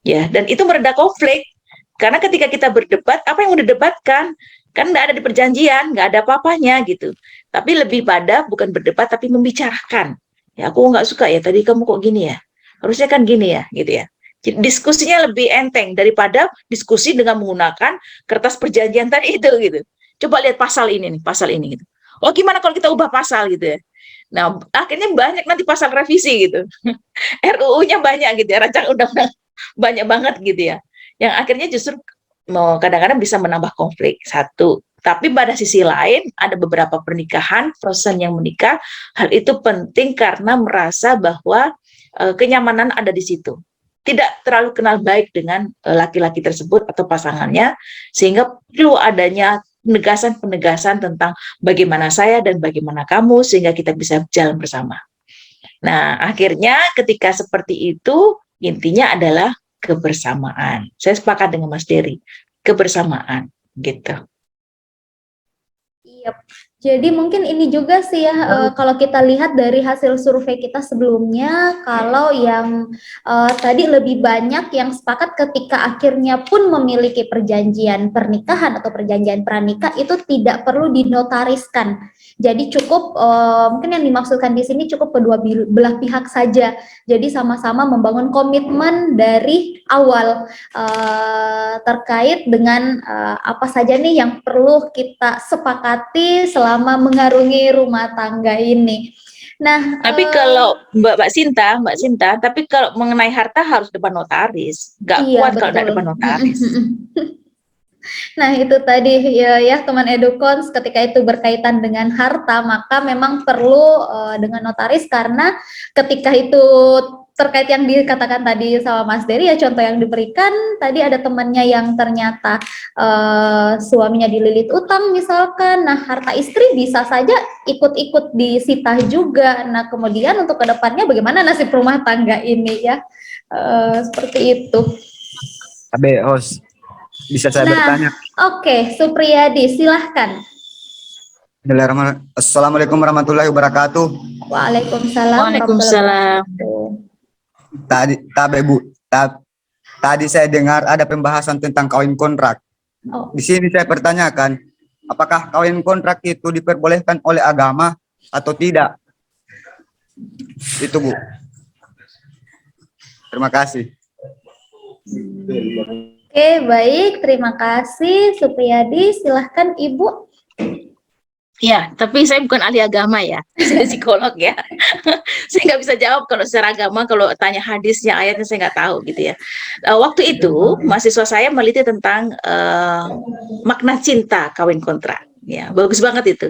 Ya, dan itu mereda konflik. Karena ketika kita berdebat, apa yang mau didebatkan? Kan nggak ada di perjanjian, nggak ada apa-apanya gitu. Tapi lebih pada bukan berdebat, tapi membicarakan. Ya, aku nggak suka ya, tadi kamu kok gini ya? Harusnya kan gini ya, gitu ya. Jadi, diskusinya lebih enteng daripada diskusi dengan menggunakan kertas perjanjian tadi itu gitu. Coba lihat pasal ini nih, pasal ini gitu. Oh, gimana kalau kita ubah pasal gitu ya? Nah, akhirnya banyak nanti pasal revisi gitu. RUU-nya banyak gitu ya, rancangan undang-undang banyak banget gitu ya. Yang akhirnya justru kadang-kadang bisa menambah konflik. Satu. Tapi pada sisi lain, ada beberapa pernikahan, proses yang menikah, hal itu penting karena merasa bahwa kenyamanan ada di situ. Tidak terlalu kenal baik dengan laki-laki tersebut atau pasangannya, sehingga perlu adanya penegasan-penegasan tentang bagaimana saya dan bagaimana kamu, sehingga kita bisa jalan bersama. Nah, akhirnya ketika seperti itu, intinya adalah kebersamaan. Saya sepakat dengan Mas Dery, kebersamaan gitu. Iya, jadi mungkin ini juga sih ya, kalau kita lihat dari hasil survei kita sebelumnya, kalau yang tadi lebih banyak yang sepakat ketika akhirnya pun memiliki perjanjian pernikahan atau perjanjian pranikah itu tidak perlu dinotariskan. Jadi cukup mungkin yang dimaksudkan di sini cukup kedua belah pihak saja. Jadi sama-sama membangun komitmen dari awal terkait dengan apa saja nih yang perlu kita sepakati selama mengarungi rumah tangga ini. Nah, tapi kalau Mbak Sinta, tapi kalau mengenai harta harus depan notaris. Nggak iya, kuat betul. kalau nggak depan notaris. Nah, itu tadi ya teman Edukons, ketika itu berkaitan dengan harta, maka memang perlu dengan notaris karena ketika itu terkait yang dikatakan tadi sama Mas Dery ya, contoh yang diberikan tadi ada temannya yang ternyata suaminya dililit utang misalkan, nah harta istri bisa saja ikut-ikut disita juga. Nah, kemudian untuk kedepannya bagaimana nasib rumah tangga ini ya, seperti itu. Abe host. Bisa saya bertanya? Oke, Supriyadi, silahkan. Assalamualaikum warahmatullahi wabarakatuh. Waalaikumsalam warahmatullahi Waalaikumsalam. wabarakatuh. Tadi saya dengar ada pembahasan tentang kawin kontrak. Di sini saya pertanyakan, apakah kawin kontrak itu diperbolehkan oleh agama atau tidak? Itu, Bu. Terima kasih. Oke, baik. Terima kasih, Supriyadi. Silahkan, Ibu. Ya, tapi saya bukan ahli agama ya, saya psikolog ya. Saya nggak bisa jawab kalau secara agama, kalau tanya hadisnya, ayatnya saya nggak tahu gitu ya. Waktu itu mahasiswa saya meneliti tentang makna cinta kawin kontrak. Ya, bagus banget itu.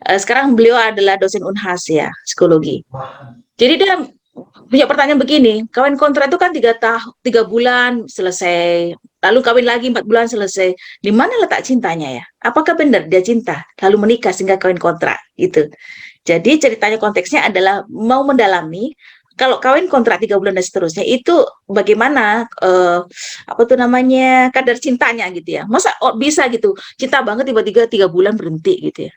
Sekarang beliau adalah dosen Unhas ya, psikologi. Jadi dia punya pertanyaan begini, kawin kontrak itu kan 3 bulan selesai, lalu kawin lagi 4 bulan selesai. Di mana letak cintanya ya? Apakah benar dia cinta lalu menikah sehingga kawin kontrak gitu? Jadi ceritanya konteksnya adalah mau mendalami kalau kawin kontrak 3 bulan dan seterusnya itu bagaimana apa tuh namanya kadar cintanya gitu ya? Masa bisa gitu cinta banget tiba-tiba 3 bulan berhenti gitu ya?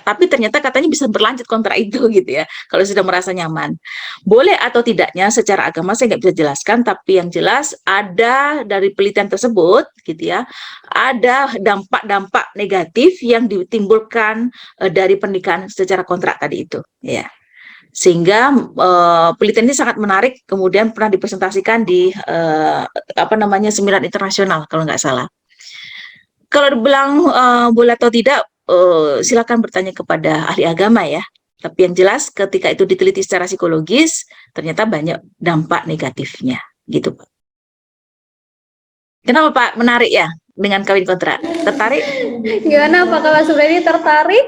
Tapi ternyata katanya bisa berlanjut kontrak itu gitu ya kalau sudah merasa nyaman. Boleh atau tidaknya secara agama saya nggak bisa jelaskan, tapi yang jelas ada dari penelitian tersebut gitu ya, ada dampak-dampak negatif yang ditimbulkan dari pernikahan secara kontrak tadi itu ya. Sehingga penelitian ini sangat menarik, kemudian pernah dipresentasikan di apa namanya seminar internasional kalau nggak salah. Kalau dibilang boleh atau tidak, silakan bertanya kepada ahli agama ya. Tapi yang jelas ketika itu diteliti secara psikologis, ternyata banyak dampak negatifnya, gitu Pak. Kenapa Pak menarik ya dengan kawin kontrak? Tertarik? Gimana Pak kalau sebenarnya tertarik?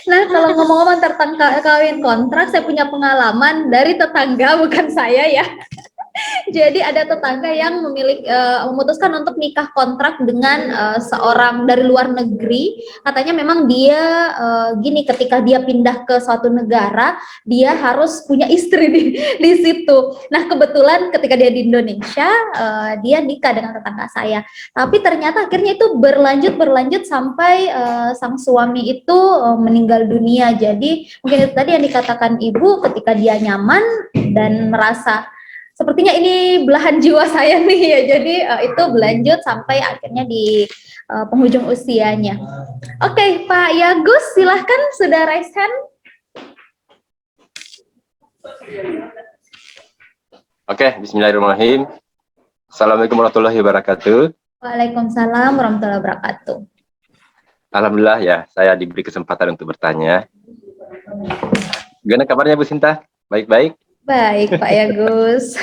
Nah, kalau ngomong-ngomong tentang kawin kontrak, saya punya pengalaman dari tetangga, bukan saya ya. Jadi ada tetangga yang memutuskan untuk nikah kontrak dengan seorang dari luar negeri. Katanya memang dia gini, ketika dia pindah ke suatu negara, dia harus punya istri di situ. Nah, kebetulan ketika dia di Indonesia, dia nikah dengan tetangga saya. Tapi ternyata akhirnya itu berlanjut sampai sang suami itu meninggal dunia. Jadi mungkin itu tadi yang dikatakan Ibu, ketika dia nyaman dan merasa sepertinya ini belahan jiwa saya nih ya, jadi itu berlanjut sampai akhirnya di penghujung usianya. Oke, Pak Yagus, silahkan sudah raise hand. Oke, bismillahirrahmanirrahim. Assalamualaikum warahmatullahi wabarakatuh. Waalaikumsalam warahmatullahi wabarakatuh. Alhamdulillah ya, saya diberi kesempatan untuk bertanya. Gimana kabarnya Bu Sinta? Baik-baik? Baik, Pak Yagus.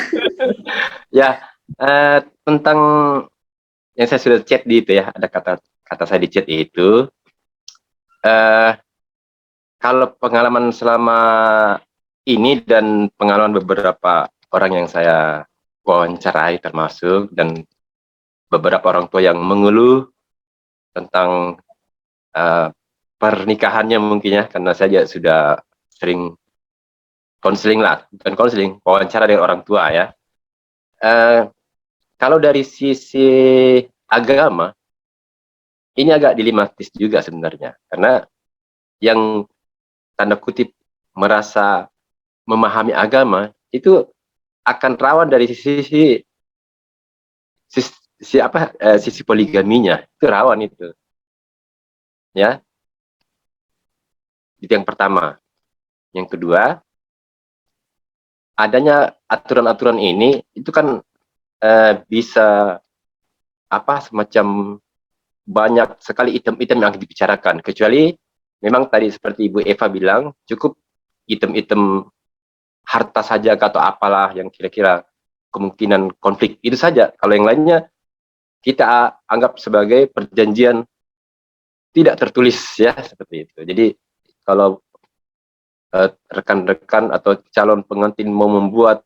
Ya, tentang yang saya sudah chat di itu ya, ada kata saya di chat itu, kalau pengalaman selama ini dan pengalaman beberapa orang yang saya wawancarai termasuk, dan beberapa orang tua yang mengeluh tentang pernikahannya mungkin ya, karena saya sudah sering konseling lah, bukan konseling, wawancara dengan orang tua ya. Kalau dari sisi agama, ini agak dilematis juga sebenarnya, karena yang tanda kutip merasa memahami agama itu akan rawan dari sisi poligaminya, itu rawan itu, ya. Itu yang pertama. Yang kedua, adanya aturan-aturan ini itu kan bisa semacam banyak sekali item-item yang dibicarakan, kecuali memang tadi seperti Ibu Eva bilang cukup item-item harta saja atau apalah yang kira-kira kemungkinan konflik itu saja. Kalau yang lainnya kita anggap sebagai perjanjian tidak tertulis ya, seperti itu. Jadi kalau rekan-rekan atau calon pengantin mau membuat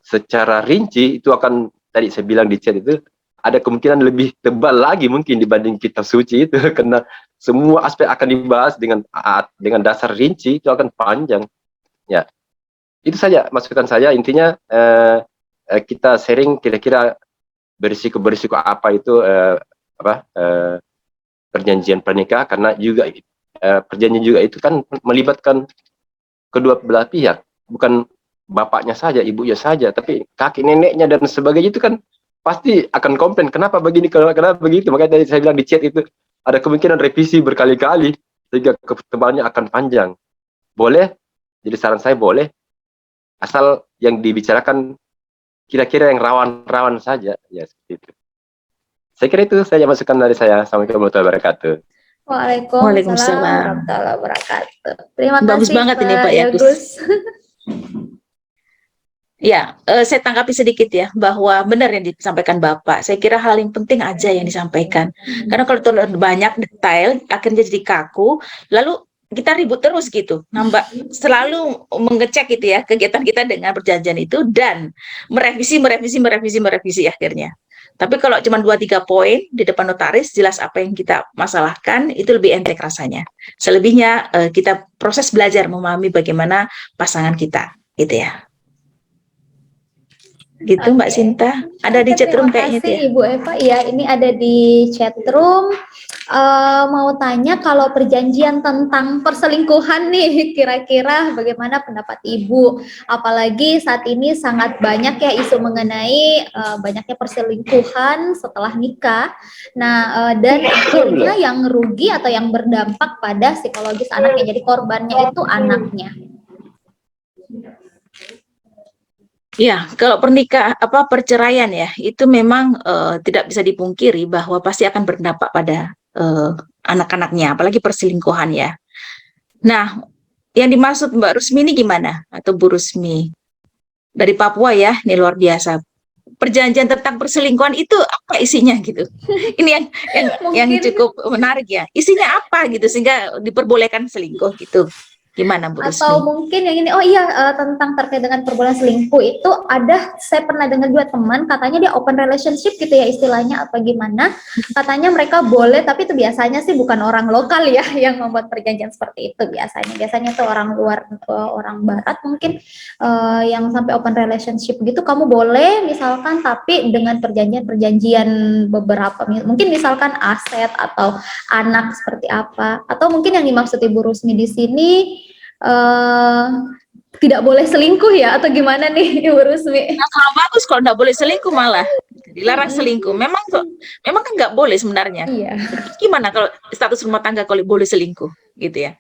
secara rinci, itu akan, tadi saya bilang di chat itu, ada kemungkinan lebih tebal lagi mungkin dibanding kitab suci itu, karena semua aspek akan dibahas dengan dasar rinci, itu akan panjang. Ya, itu saja masukan saya. Intinya kita sharing kira-kira berisiko apa itu perjanjian pernikah, karena juga perjanjian juga itu kan melibatkan kedua belah pihak, bukan bapaknya saja, ibunya saja, tapi kakek neneknya dan sebagainya itu kan pasti akan komplain kenapa begini, kenapa begitu. Makanya tadi saya bilang di chat itu ada kemungkinan revisi berkali-kali sehingga ketebalannya akan panjang. Boleh, jadi saran saya boleh, asal yang dibicarakan kira-kira yang rawan-rawan saja, ya seperti itu. Saya kira itu saja masukan dari saya. Assalamualaikum warahmatullahi wabarakatuh. Waalaikumsalam warahmatullahi wabarakatuh. Terima kasih. Bagus banget ini Pak Yagus. Ya, saya tanggapi sedikit ya, bahwa benar yang disampaikan Bapak. Saya kira hal yang penting aja yang disampaikan. Karena kalau terlalu banyak detail, akhirnya jadi kaku, lalu kita ribut terus gitu. Nambah, selalu mengecek gitu ya, kegiatan kita dengan perjanjian itu, dan merevisi akhirnya. Tapi kalau cuma 2-3 poin di depan notaris, jelas apa yang kita masalahkan, itu lebih enteng rasanya. Selebihnya, kita proses belajar memahami bagaimana pasangan kita, gitu ya. Gitu Mbak Sinta, ada di chatroom kayaknya ya. Ibu Eva, ya ini ada di chatroom. Mau tanya kalau perjanjian tentang perselingkuhan nih, kira-kira bagaimana pendapat Ibu? Apalagi saat ini sangat banyak ya isu mengenai banyaknya perselingkuhan setelah nikah. Nah, dan akhirnya yang rugi atau yang berdampak pada psikologis anak yang jadi korbannya itu anaknya. Ya, kalau perceraian ya, itu memang tidak bisa dipungkiri bahwa pasti akan berdampak pada anak-anaknya, apalagi perselingkuhan ya. Nah, yang dimaksud Mbak Rusmi ini gimana? Atau Bu Rusmi? Dari Papua ya, ini luar biasa. Perjanjian tentang perselingkuhan itu apa isinya gitu? Ini yang cukup menarik ya. Isinya apa gitu sehingga diperbolehkan selingkuh gitu? Gimana Bu Rusmi? Atau mungkin yang ini, tentang terkait dengan perbuatan selingkuh itu ada, saya pernah dengar juga teman, katanya dia open relationship gitu ya istilahnya, apa gimana, katanya mereka boleh, tapi itu biasanya sih bukan orang lokal ya yang membuat perjanjian seperti itu biasanya itu orang luar, orang barat mungkin yang sampai open relationship gitu, kamu boleh misalkan, tapi dengan perjanjian beberapa, mungkin misalkan aset atau anak seperti apa, atau mungkin yang dimaksud Ibu Rusmi di sini tidak boleh selingkuh ya, atau gimana nih Ibu Rusmi? Nah, kalau bagus kalau nggak boleh selingkuh malah dilarang selingkuh. Memang kan nggak boleh sebenarnya. Iya. Gimana kalau status rumah tangga kalau boleh selingkuh gitu ya?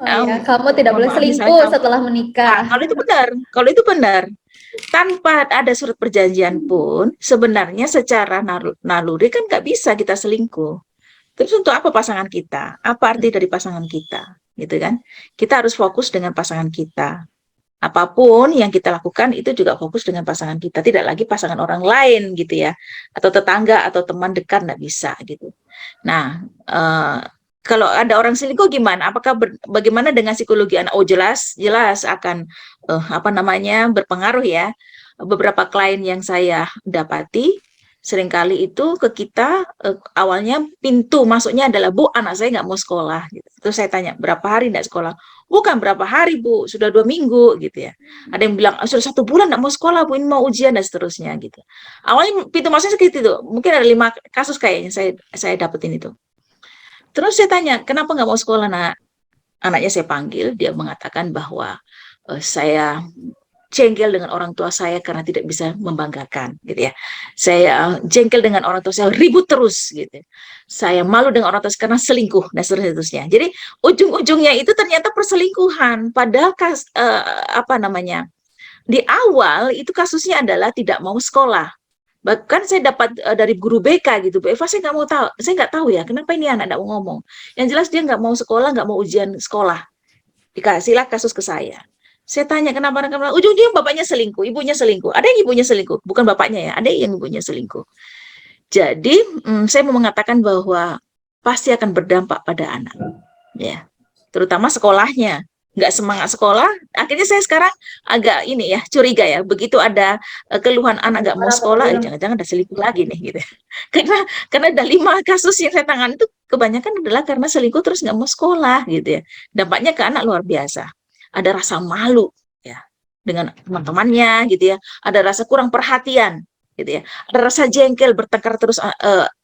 Ya, kamu tidak boleh selingkuh setelah menikah. Nah, kalau itu benar. Tanpa ada surat perjanjian pun sebenarnya secara naluri kan nggak bisa kita selingkuh. Terus untuk apa pasangan kita? Apa arti dari pasangan kita? Gitu kan? Kita harus fokus dengan pasangan kita. Apapun yang kita lakukan itu juga fokus dengan pasangan kita, tidak lagi pasangan orang lain gitu ya, atau tetangga atau teman dekat, nggak bisa gitu. Nah, kalau ada orang selingkuh gimana? Apakah bagaimana dengan psikologi anak? Oh jelas akan berpengaruh ya. Beberapa klien yang saya dapati seringkali itu ke kita awalnya pintu masuknya adalah, Bu, anak saya nggak mau sekolah gitu. Terus saya tanya, berapa hari nggak sekolah? Bukan berapa hari, Bu, sudah 2 minggu gitu ya. Ada yang bilang sudah 1 bulan nggak mau sekolah, Bu, ini mau ujian dan seterusnya gitu. Awalnya pintu masuknya segitu itu, mungkin ada 5 kasus kayaknya saya dapetin itu. Terus saya tanya, kenapa nggak mau sekolah, nak? Anaknya saya panggil, dia mengatakan bahwa saya jengkel dengan orang tua saya karena tidak bisa membanggakan gitu ya. Saya jengkel dengan orang tua saya, ribut terus gitu. Saya malu dengan orang tua karena selingkuh dan seterusnya. Jadi ujung-ujungnya itu ternyata perselingkuhan. Padahal di awal itu kasusnya adalah tidak mau sekolah. Bahkan saya dapat dari guru BK gitu, Bu Eva, saya nggak tahu ya kenapa ini anak nggak mau ngomong. Yang jelas dia nggak mau sekolah, nggak mau ujian sekolah. Dikasihlah kasus ke saya. Saya tanya kenapa, ujung-ujungnya bapaknya selingkuh, ibunya selingkuh. Ada yang ibunya selingkuh, bukan bapaknya ya, ada yang ibunya selingkuh. Jadi saya mau mengatakan bahwa pasti akan berdampak pada anak, ya, terutama sekolahnya. Nggak semangat sekolah, akhirnya saya sekarang agak curiga ya, begitu ada keluhan anak nggak mau sekolah, jangan-jangan ada selingkuh lagi nih gitu. Karena ada 5 kasus yang saya tangani itu kebanyakan adalah karena selingkuh terus nggak mau sekolah gitu ya. Dampaknya ke anak luar biasa. Ada rasa malu ya dengan teman-temannya gitu ya, ada rasa kurang perhatian gitu ya. Ada rasa jengkel, bertengkar terus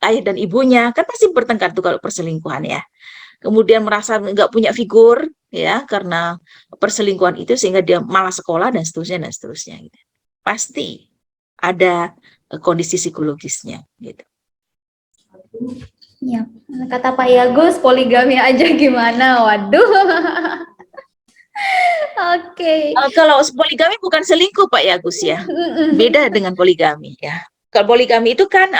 ayah dan ibunya, kan pasti bertengkar tuh kalau perselingkuhan ya. Kemudian merasa nggak punya figur ya karena perselingkuhan itu sehingga dia malas sekolah dan seterusnya gitu. Pasti ada kondisi psikologisnya gitu. Ya, kata Pak Yagus, poligami aja gimana? Waduh. Oke. Kalau poligami bukan selingkuh Pak Yagus ya. Beda dengan poligami ya. Kalau poligami itu kan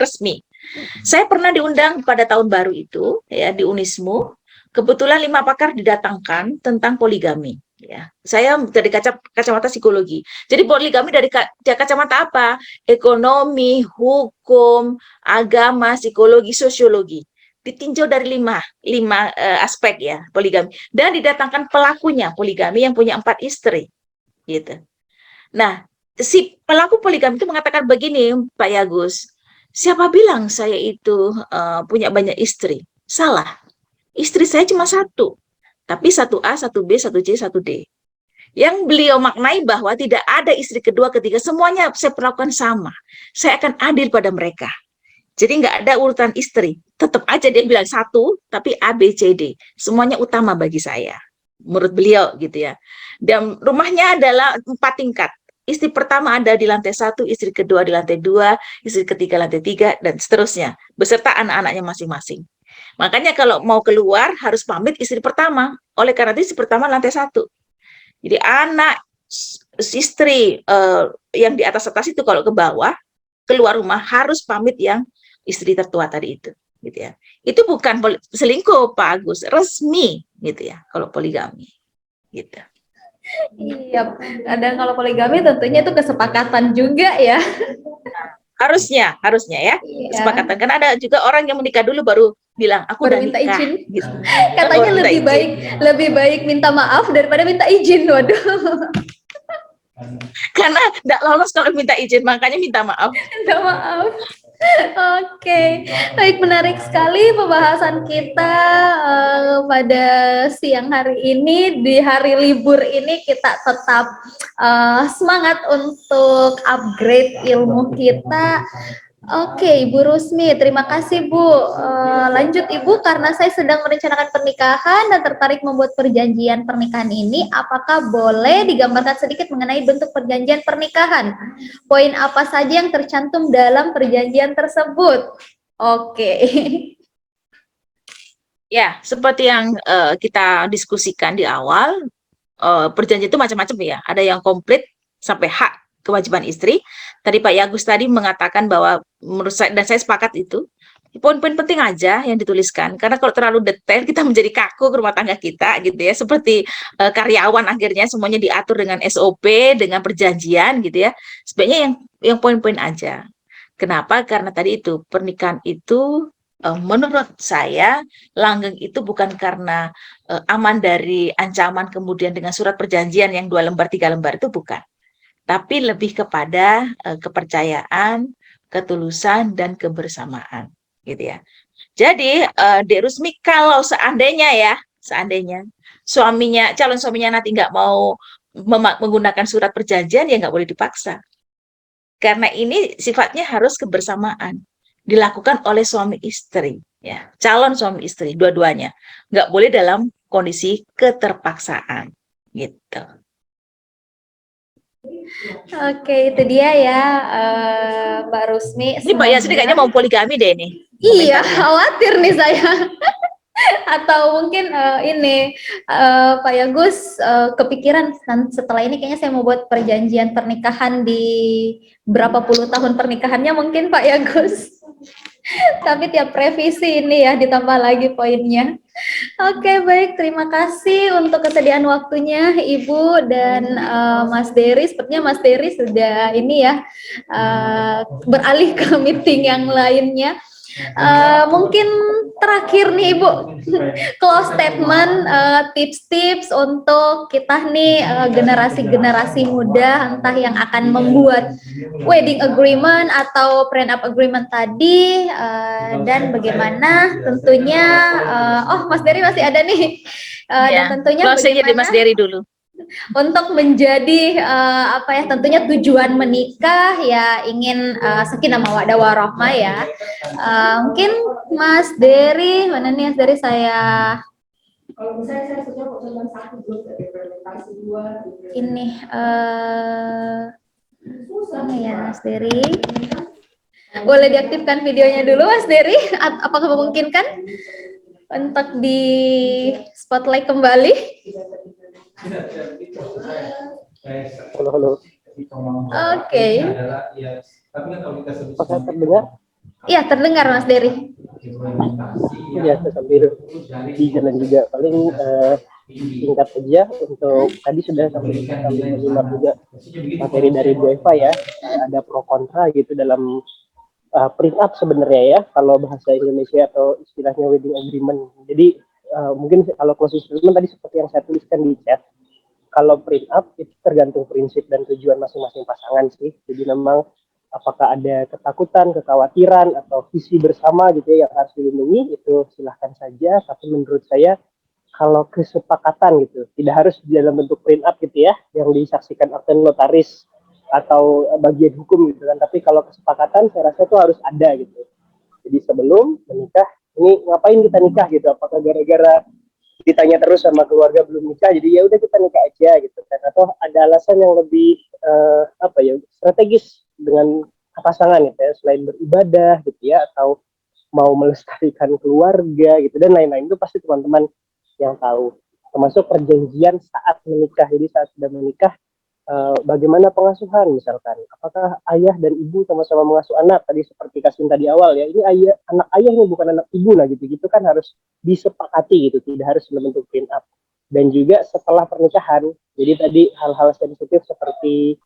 resmi. Saya pernah diundang pada tahun baru itu ya di Unismu. Kebetulan 5 pakar didatangkan tentang poligami. Ya, saya dari kacamata psikologi. Jadi poligami dari kacamata apa? Ekonomi, hukum, agama, psikologi, sosiologi. Ditinjau dari lima aspek ya poligami. Dan didatangkan pelakunya poligami yang punya 4 istri. Gitu. Nah, si pelaku poligami itu mengatakan begini, Pak Yagus. Siapa bilang saya itu punya banyak istri? Salah. Istri saya cuma 1. Tapi 1A, 1B, 1C, 1D. Yang beliau maknai bahwa tidak ada istri kedua, ketiga, semuanya saya perlakukan sama. Saya akan adil pada mereka. Jadi nggak ada urutan istri. Tetap aja dia bilang 1, tapi A, B, C, D. Semuanya utama bagi saya. Menurut beliau gitu ya. Dan rumahnya adalah 4 tingkat. Istri pertama ada di lantai 1, istri kedua di lantai 2, istri ketiga lantai 3, dan seterusnya. Beserta anak-anaknya masing-masing. Makanya kalau mau keluar harus pamit istri pertama. Oleh karena itu istri pertama lantai 1. Jadi anak istri yang di atas itu kalau ke bawah keluar rumah harus pamit yang istri tertua tadi itu, gitu ya. Itu bukan selingkuh Pak Agus, resmi gitu ya kalau poligami, gitu. Iya, kadang kalau poligami tentunya itu kesepakatan juga ya. Harusnya ya, kesepakatan. Karena ada juga orang yang menikah dulu baru bilang aku udah minta nikah. Izin. Gitu. Katanya lebih baik minta maaf daripada minta izin, waduh. Karena tidak lolos kalau minta izin, makanya minta maaf. Minta maaf. Oke, baik, menarik sekali pembahasan kita pada siang hari ini. Di hari libur ini kita tetap semangat untuk upgrade ilmu kita. Oke, Ibu Rusmi, terima kasih Bu. Lanjut Ibu, karena saya sedang merencanakan pernikahan dan tertarik membuat perjanjian pernikahan ini, apakah boleh digambarkan sedikit mengenai bentuk perjanjian pernikahan? Poin apa saja yang tercantum dalam perjanjian tersebut? Oke. Ya, seperti yang kita diskusikan di awal, perjanjian itu macam-macam ya. Ada yang komplit sampai hak kewajiban istri. Tadi Pak Yagus tadi mengatakan bahwa menurut saya, dan saya sepakat itu, poin-poin penting aja yang dituliskan. Karena kalau terlalu detail kita menjadi kaku ke rumah tangga kita gitu ya. Seperti karyawan akhirnya semuanya diatur dengan SOP, dengan perjanjian gitu ya. Sebenarnya yang poin-poin aja. Kenapa? Karena tadi itu pernikahan itu menurut saya langgeng itu bukan karena aman dari ancaman kemudian dengan surat perjanjian yang 2 lembar 3 lembar itu bukan. Tapi lebih kepada kepercayaan, ketulusan, dan kebersamaan, gitu ya. Jadi, Dek Rusmi, kalau seandainya calon suaminya nanti nggak mau menggunakan surat perjanjian, ya nggak boleh dipaksa. Karena ini sifatnya harus kebersamaan, dilakukan oleh suami istri, ya, calon suami istri, dua-duanya. Nggak boleh dalam kondisi keterpaksaan, gitu. Oke, itu dia ya, Mbak Rusmi. Ini Mbak Yasri kayaknya mau poligami deh nih. Iya, khawatir nih saya. Atau mungkin ini Pak Yagus kepikiran setelah ini kayaknya saya mau buat perjanjian pernikahan di berapa puluh tahun pernikahannya mungkin Pak Yagus. Tapi tiap revisi ini ya ditambah lagi poinnya. Oke, baik, terima kasih untuk kesediaan waktunya Ibu dan Mas Dery. Sepertinya Mas Dery sudah ini ya beralih ke meeting yang lainnya. Mungkin terakhir nih Ibu, close statement, tips-tips untuk kita nih generasi-generasi muda entah yang akan membuat wedding agreement atau prenup agreement tadi, dan bagaimana tentunya Mas Dery masih ada nih, dan tentunya bagaimana Mas Dery dulu. untuk menjadi apa ya, tentunya tujuan menikah ya ingin sakinah mawaddah warahmah ya. Mungkin Mas Dery, mana nih Mas Dery, saya Kalau misalnya saya sudah cuma satu grup implementasi dua ini mana ya Mas Dery? Boleh diaktifkan videonya dulu Mas Dery? Apakah memungkinkan untuk di spotlight kembali? Halo. Oke. Apakah terdengar? Iya, terdengar Mas Dery. Ya, saya sambil di jalan juga. Paling singkat aja untuk tadi sudah sampai menyimak juga materi dari Bu Eva ya. Ada pro kontra gitu dalam print up sebenarnya ya, kalau bahasa Indonesia atau istilahnya wedding agreement. Jadi mungkin kalau closing statement tadi seperti yang saya tuliskan di chat, kalau print up itu tergantung prinsip dan tujuan masing-masing pasangan sih. Jadi memang apakah ada ketakutan, kekhawatiran, atau visi bersama gitu ya yang harus dilindungi, itu silahkan saja. Tapi menurut saya kalau kesepakatan gitu, tidak harus dalam bentuk print up gitu ya, yang disaksikan akte notaris atau bagian hukum gitu kan. Tapi kalau kesepakatan saya rasa itu harus ada gitu. Jadi sebelum menikah, ini ngapain kita nikah gitu? Apakah gara-gara ditanya terus sama keluarga belum nikah, jadi ya udah kita nikah aja gitu kan? Atau ada alasan yang lebih strategis dengan pasangan gitu ya, selain beribadah gitu ya, atau mau melestarikan keluarga gitu dan lain-lain. Itu pasti teman-teman yang tahu. Termasuk perjanjian saat menikah. Jadi saat sudah menikah, bagaimana pengasuhan misalkan, apakah ayah dan ibu sama-sama mengasuh anak, tadi seperti Kasin tadi awal ya, ini anak ayah ini bukan anak ibu lah gitu kan harus disepakati gitu, tidak harus dalam bentuk print up. Dan juga setelah pernikahan, jadi tadi hal-hal sensitif seperti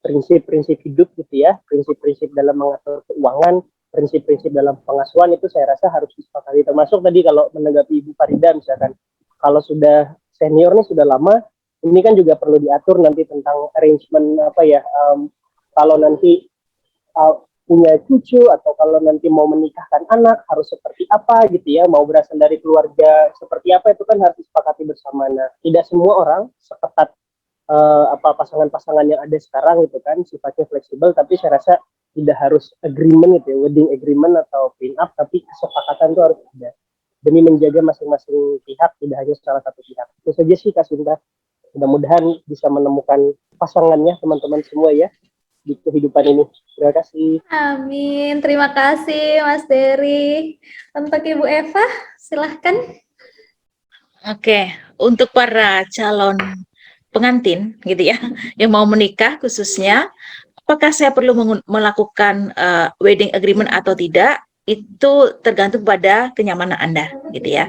prinsip-prinsip hidup gitu ya, prinsip-prinsip dalam mengatur keuangan, prinsip-prinsip dalam pengasuhan, itu saya rasa harus disepakati. Termasuk tadi kalau menanggapi Ibu Farida misalkan, kalau sudah senior nih sudah lama, ini kan juga perlu diatur nanti tentang arrangement kalau nanti punya cucu atau kalau nanti mau menikahkan anak harus seperti apa gitu ya, mau berasal dari keluarga seperti apa, itu kan harus disepakati bersama. Nah, tidak semua orang seketat pasangan-pasangan yang ada sekarang gitu kan, sifatnya fleksibel, tapi saya rasa tidak harus agreement gitu ya, wedding agreement atau prenup, tapi kesepakatan itu harus ada demi menjaga masing-masing pihak, tidak hanya salah satu pihak. Itu saja sih Kak Sinta. Mudah-mudahan bisa menemukan pasangannya teman-teman semua ya di kehidupan ini. Terima kasih. Amin. Terima kasih Mas Dery. Untuk Ibu Eva, silahkan. Oke, untuk para calon pengantin gitu ya, yang mau menikah khususnya, apakah saya perlu melakukan wedding agreement atau tidak? Itu tergantung pada kenyamanan Anda gitu ya.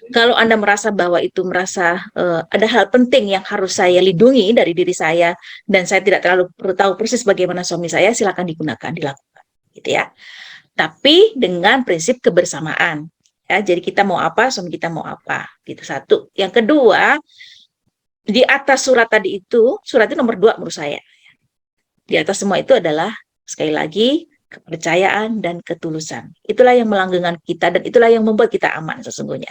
Kalau Anda merasa bahwa itu ada hal penting yang harus saya lindungi dari diri saya dan saya tidak terlalu perlu tahu persis bagaimana suami saya, silakan dilakukan gitu ya. Tapi dengan prinsip kebersamaan ya. Jadi kita mau apa, suami kita mau apa gitu, satu. Yang kedua, di atas surat tadi itu, surat itu nomor 2 menurut saya. Di atas semua itu adalah sekali lagi kepercayaan dan ketulusan. Itulah yang melanggengkan kita dan itulah yang membuat kita aman sesungguhnya.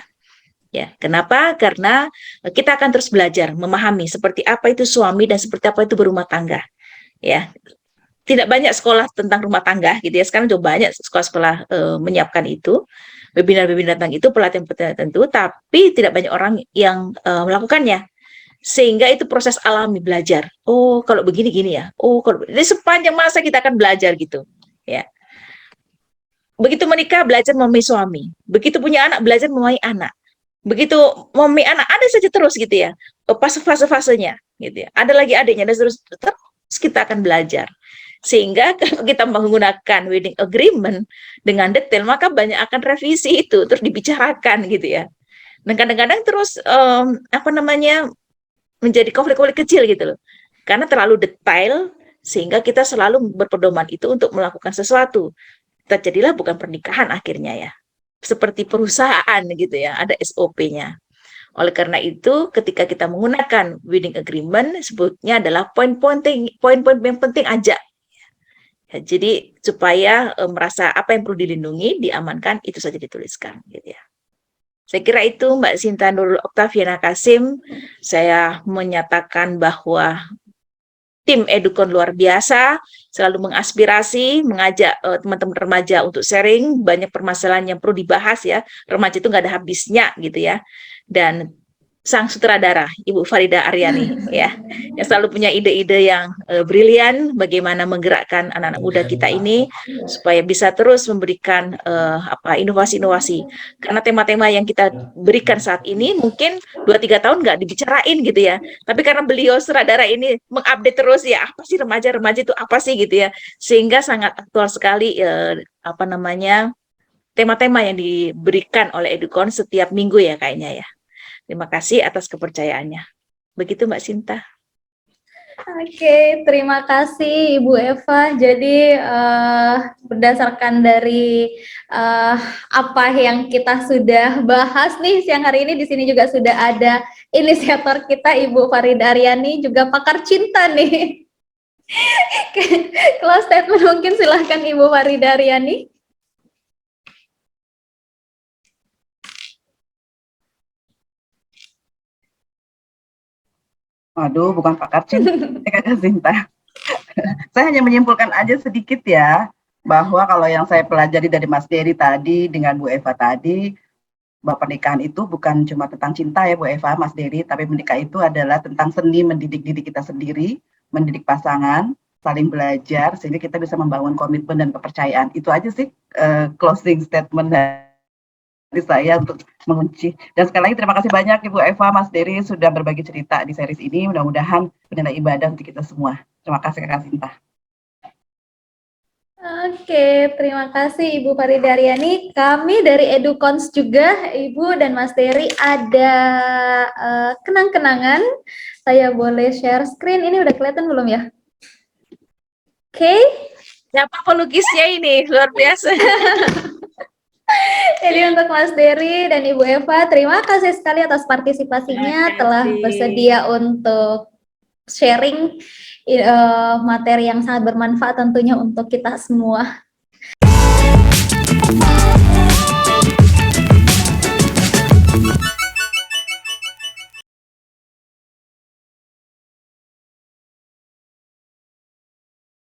Ya, kenapa? Karena kita akan terus belajar memahami seperti apa itu suami dan seperti apa itu berumah tangga. Ya, tidak banyak sekolah tentang rumah tangga gitu ya. Sekarang juga banyak sekolah-sekolah menyiapkan itu, webinar-webinar tentang itu, pelatihan-pelatihan tertentu, tapi tidak banyak orang yang melakukannya. Sehingga itu proses alami belajar. Oh, kalau begini gini ya. Oh, kalau ini sepanjang masa kita akan belajar gitu. Ya. Begitu menikah belajar memahami suami. Begitu punya anak belajar memahami anak. Begitu memahami anak ada saja terus gitu ya. Fase-fasenya gitu ya. Ada lagi adiknya dan terus kita akan belajar. Sehingga kalau kita menggunakan wedding agreement dengan detail, maka banyak akan revisi itu terus dibicarakan gitu ya. Dan kadang-kadang terus menjadi konflik-konflik kecil gitu loh. Karena terlalu detail sehingga kita selalu berpedoman itu untuk melakukan sesuatu. Terjadilah bukan pernikahan akhirnya ya. Seperti perusahaan gitu ya, ada SOP-nya. Oleh karena itu, ketika kita menggunakan wedding agreement, sebutnya adalah poin-poin yang penting aja. Ya, jadi supaya merasa apa yang perlu dilindungi, diamankan, itu saja dituliskan gitu ya. Saya kira itu Mbak Sinta Nurul Oktaviana Kasim. Saya menyatakan bahwa tim Edukon luar biasa, selalu mengaspirasi, mengajak teman-teman remaja untuk sharing, banyak permasalahan yang perlu dibahas ya. Remaja itu nggak ada habisnya gitu ya. Dan sang sutradara Ibu Farida Aryani ya, yang selalu punya ide-ide yang brilian bagaimana menggerakkan anak-anak muda kita ini supaya bisa terus memberikan inovasi-inovasi. Karena tema-tema yang kita berikan saat ini mungkin 2-3 tahun nggak dibicarain gitu ya. Tapi karena beliau sutradara ini mengupdate terus ya, apa sih remaja-remaja itu apa sih gitu ya. Sehingga sangat aktual sekali tema-tema yang diberikan oleh Edukon setiap minggu ya kayaknya ya. Terima kasih atas kepercayaannya. Begitu Mbak Sinta. Oke, terima kasih Ibu Eva. Jadi berdasarkan dari apa yang kita sudah bahas nih siang hari ini, di sini juga sudah ada inisiator kita Ibu Farida Aryani, juga pakar cinta nih. Close statement mungkin silahkan Ibu Farida Aryani. Waduh, bukan pakar cinta, Kak Sinta. Saya hanya menyimpulkan aja sedikit ya, bahwa kalau yang saya pelajari dari Mas Dery tadi dengan Bu Eva tadi, bahwa pernikahan itu bukan cuma tentang cinta ya Bu Eva, Mas Dery, tapi menikah itu adalah tentang seni mendidik diri kita sendiri, mendidik pasangan, saling belajar, sehingga kita bisa membangun komitmen dan kepercayaan. Itu aja sih closing statement dari saya untuk mengunci. Dan sekali lagi terima kasih banyak Ibu Eva, Mas Dery sudah berbagi cerita di series ini. Mudah-mudahan bernilai ibadah untuk kita semua. Terima kasih Kak Sinta. Oke, terima kasih Ibu Farida Aryani. Kami dari Edukons juga, Ibu dan Mas Dery, ada kenang-kenangan. Saya boleh share screen. Ini udah kelihatan belum ya? Oke. Siapa pelukisnya ini? Luar biasa. Jadi untuk Mas Dery dan Ibu Eva, terima kasih sekali atas partisipasinya, telah bersedia untuk sharing materi yang sangat bermanfaat tentunya untuk kita semua.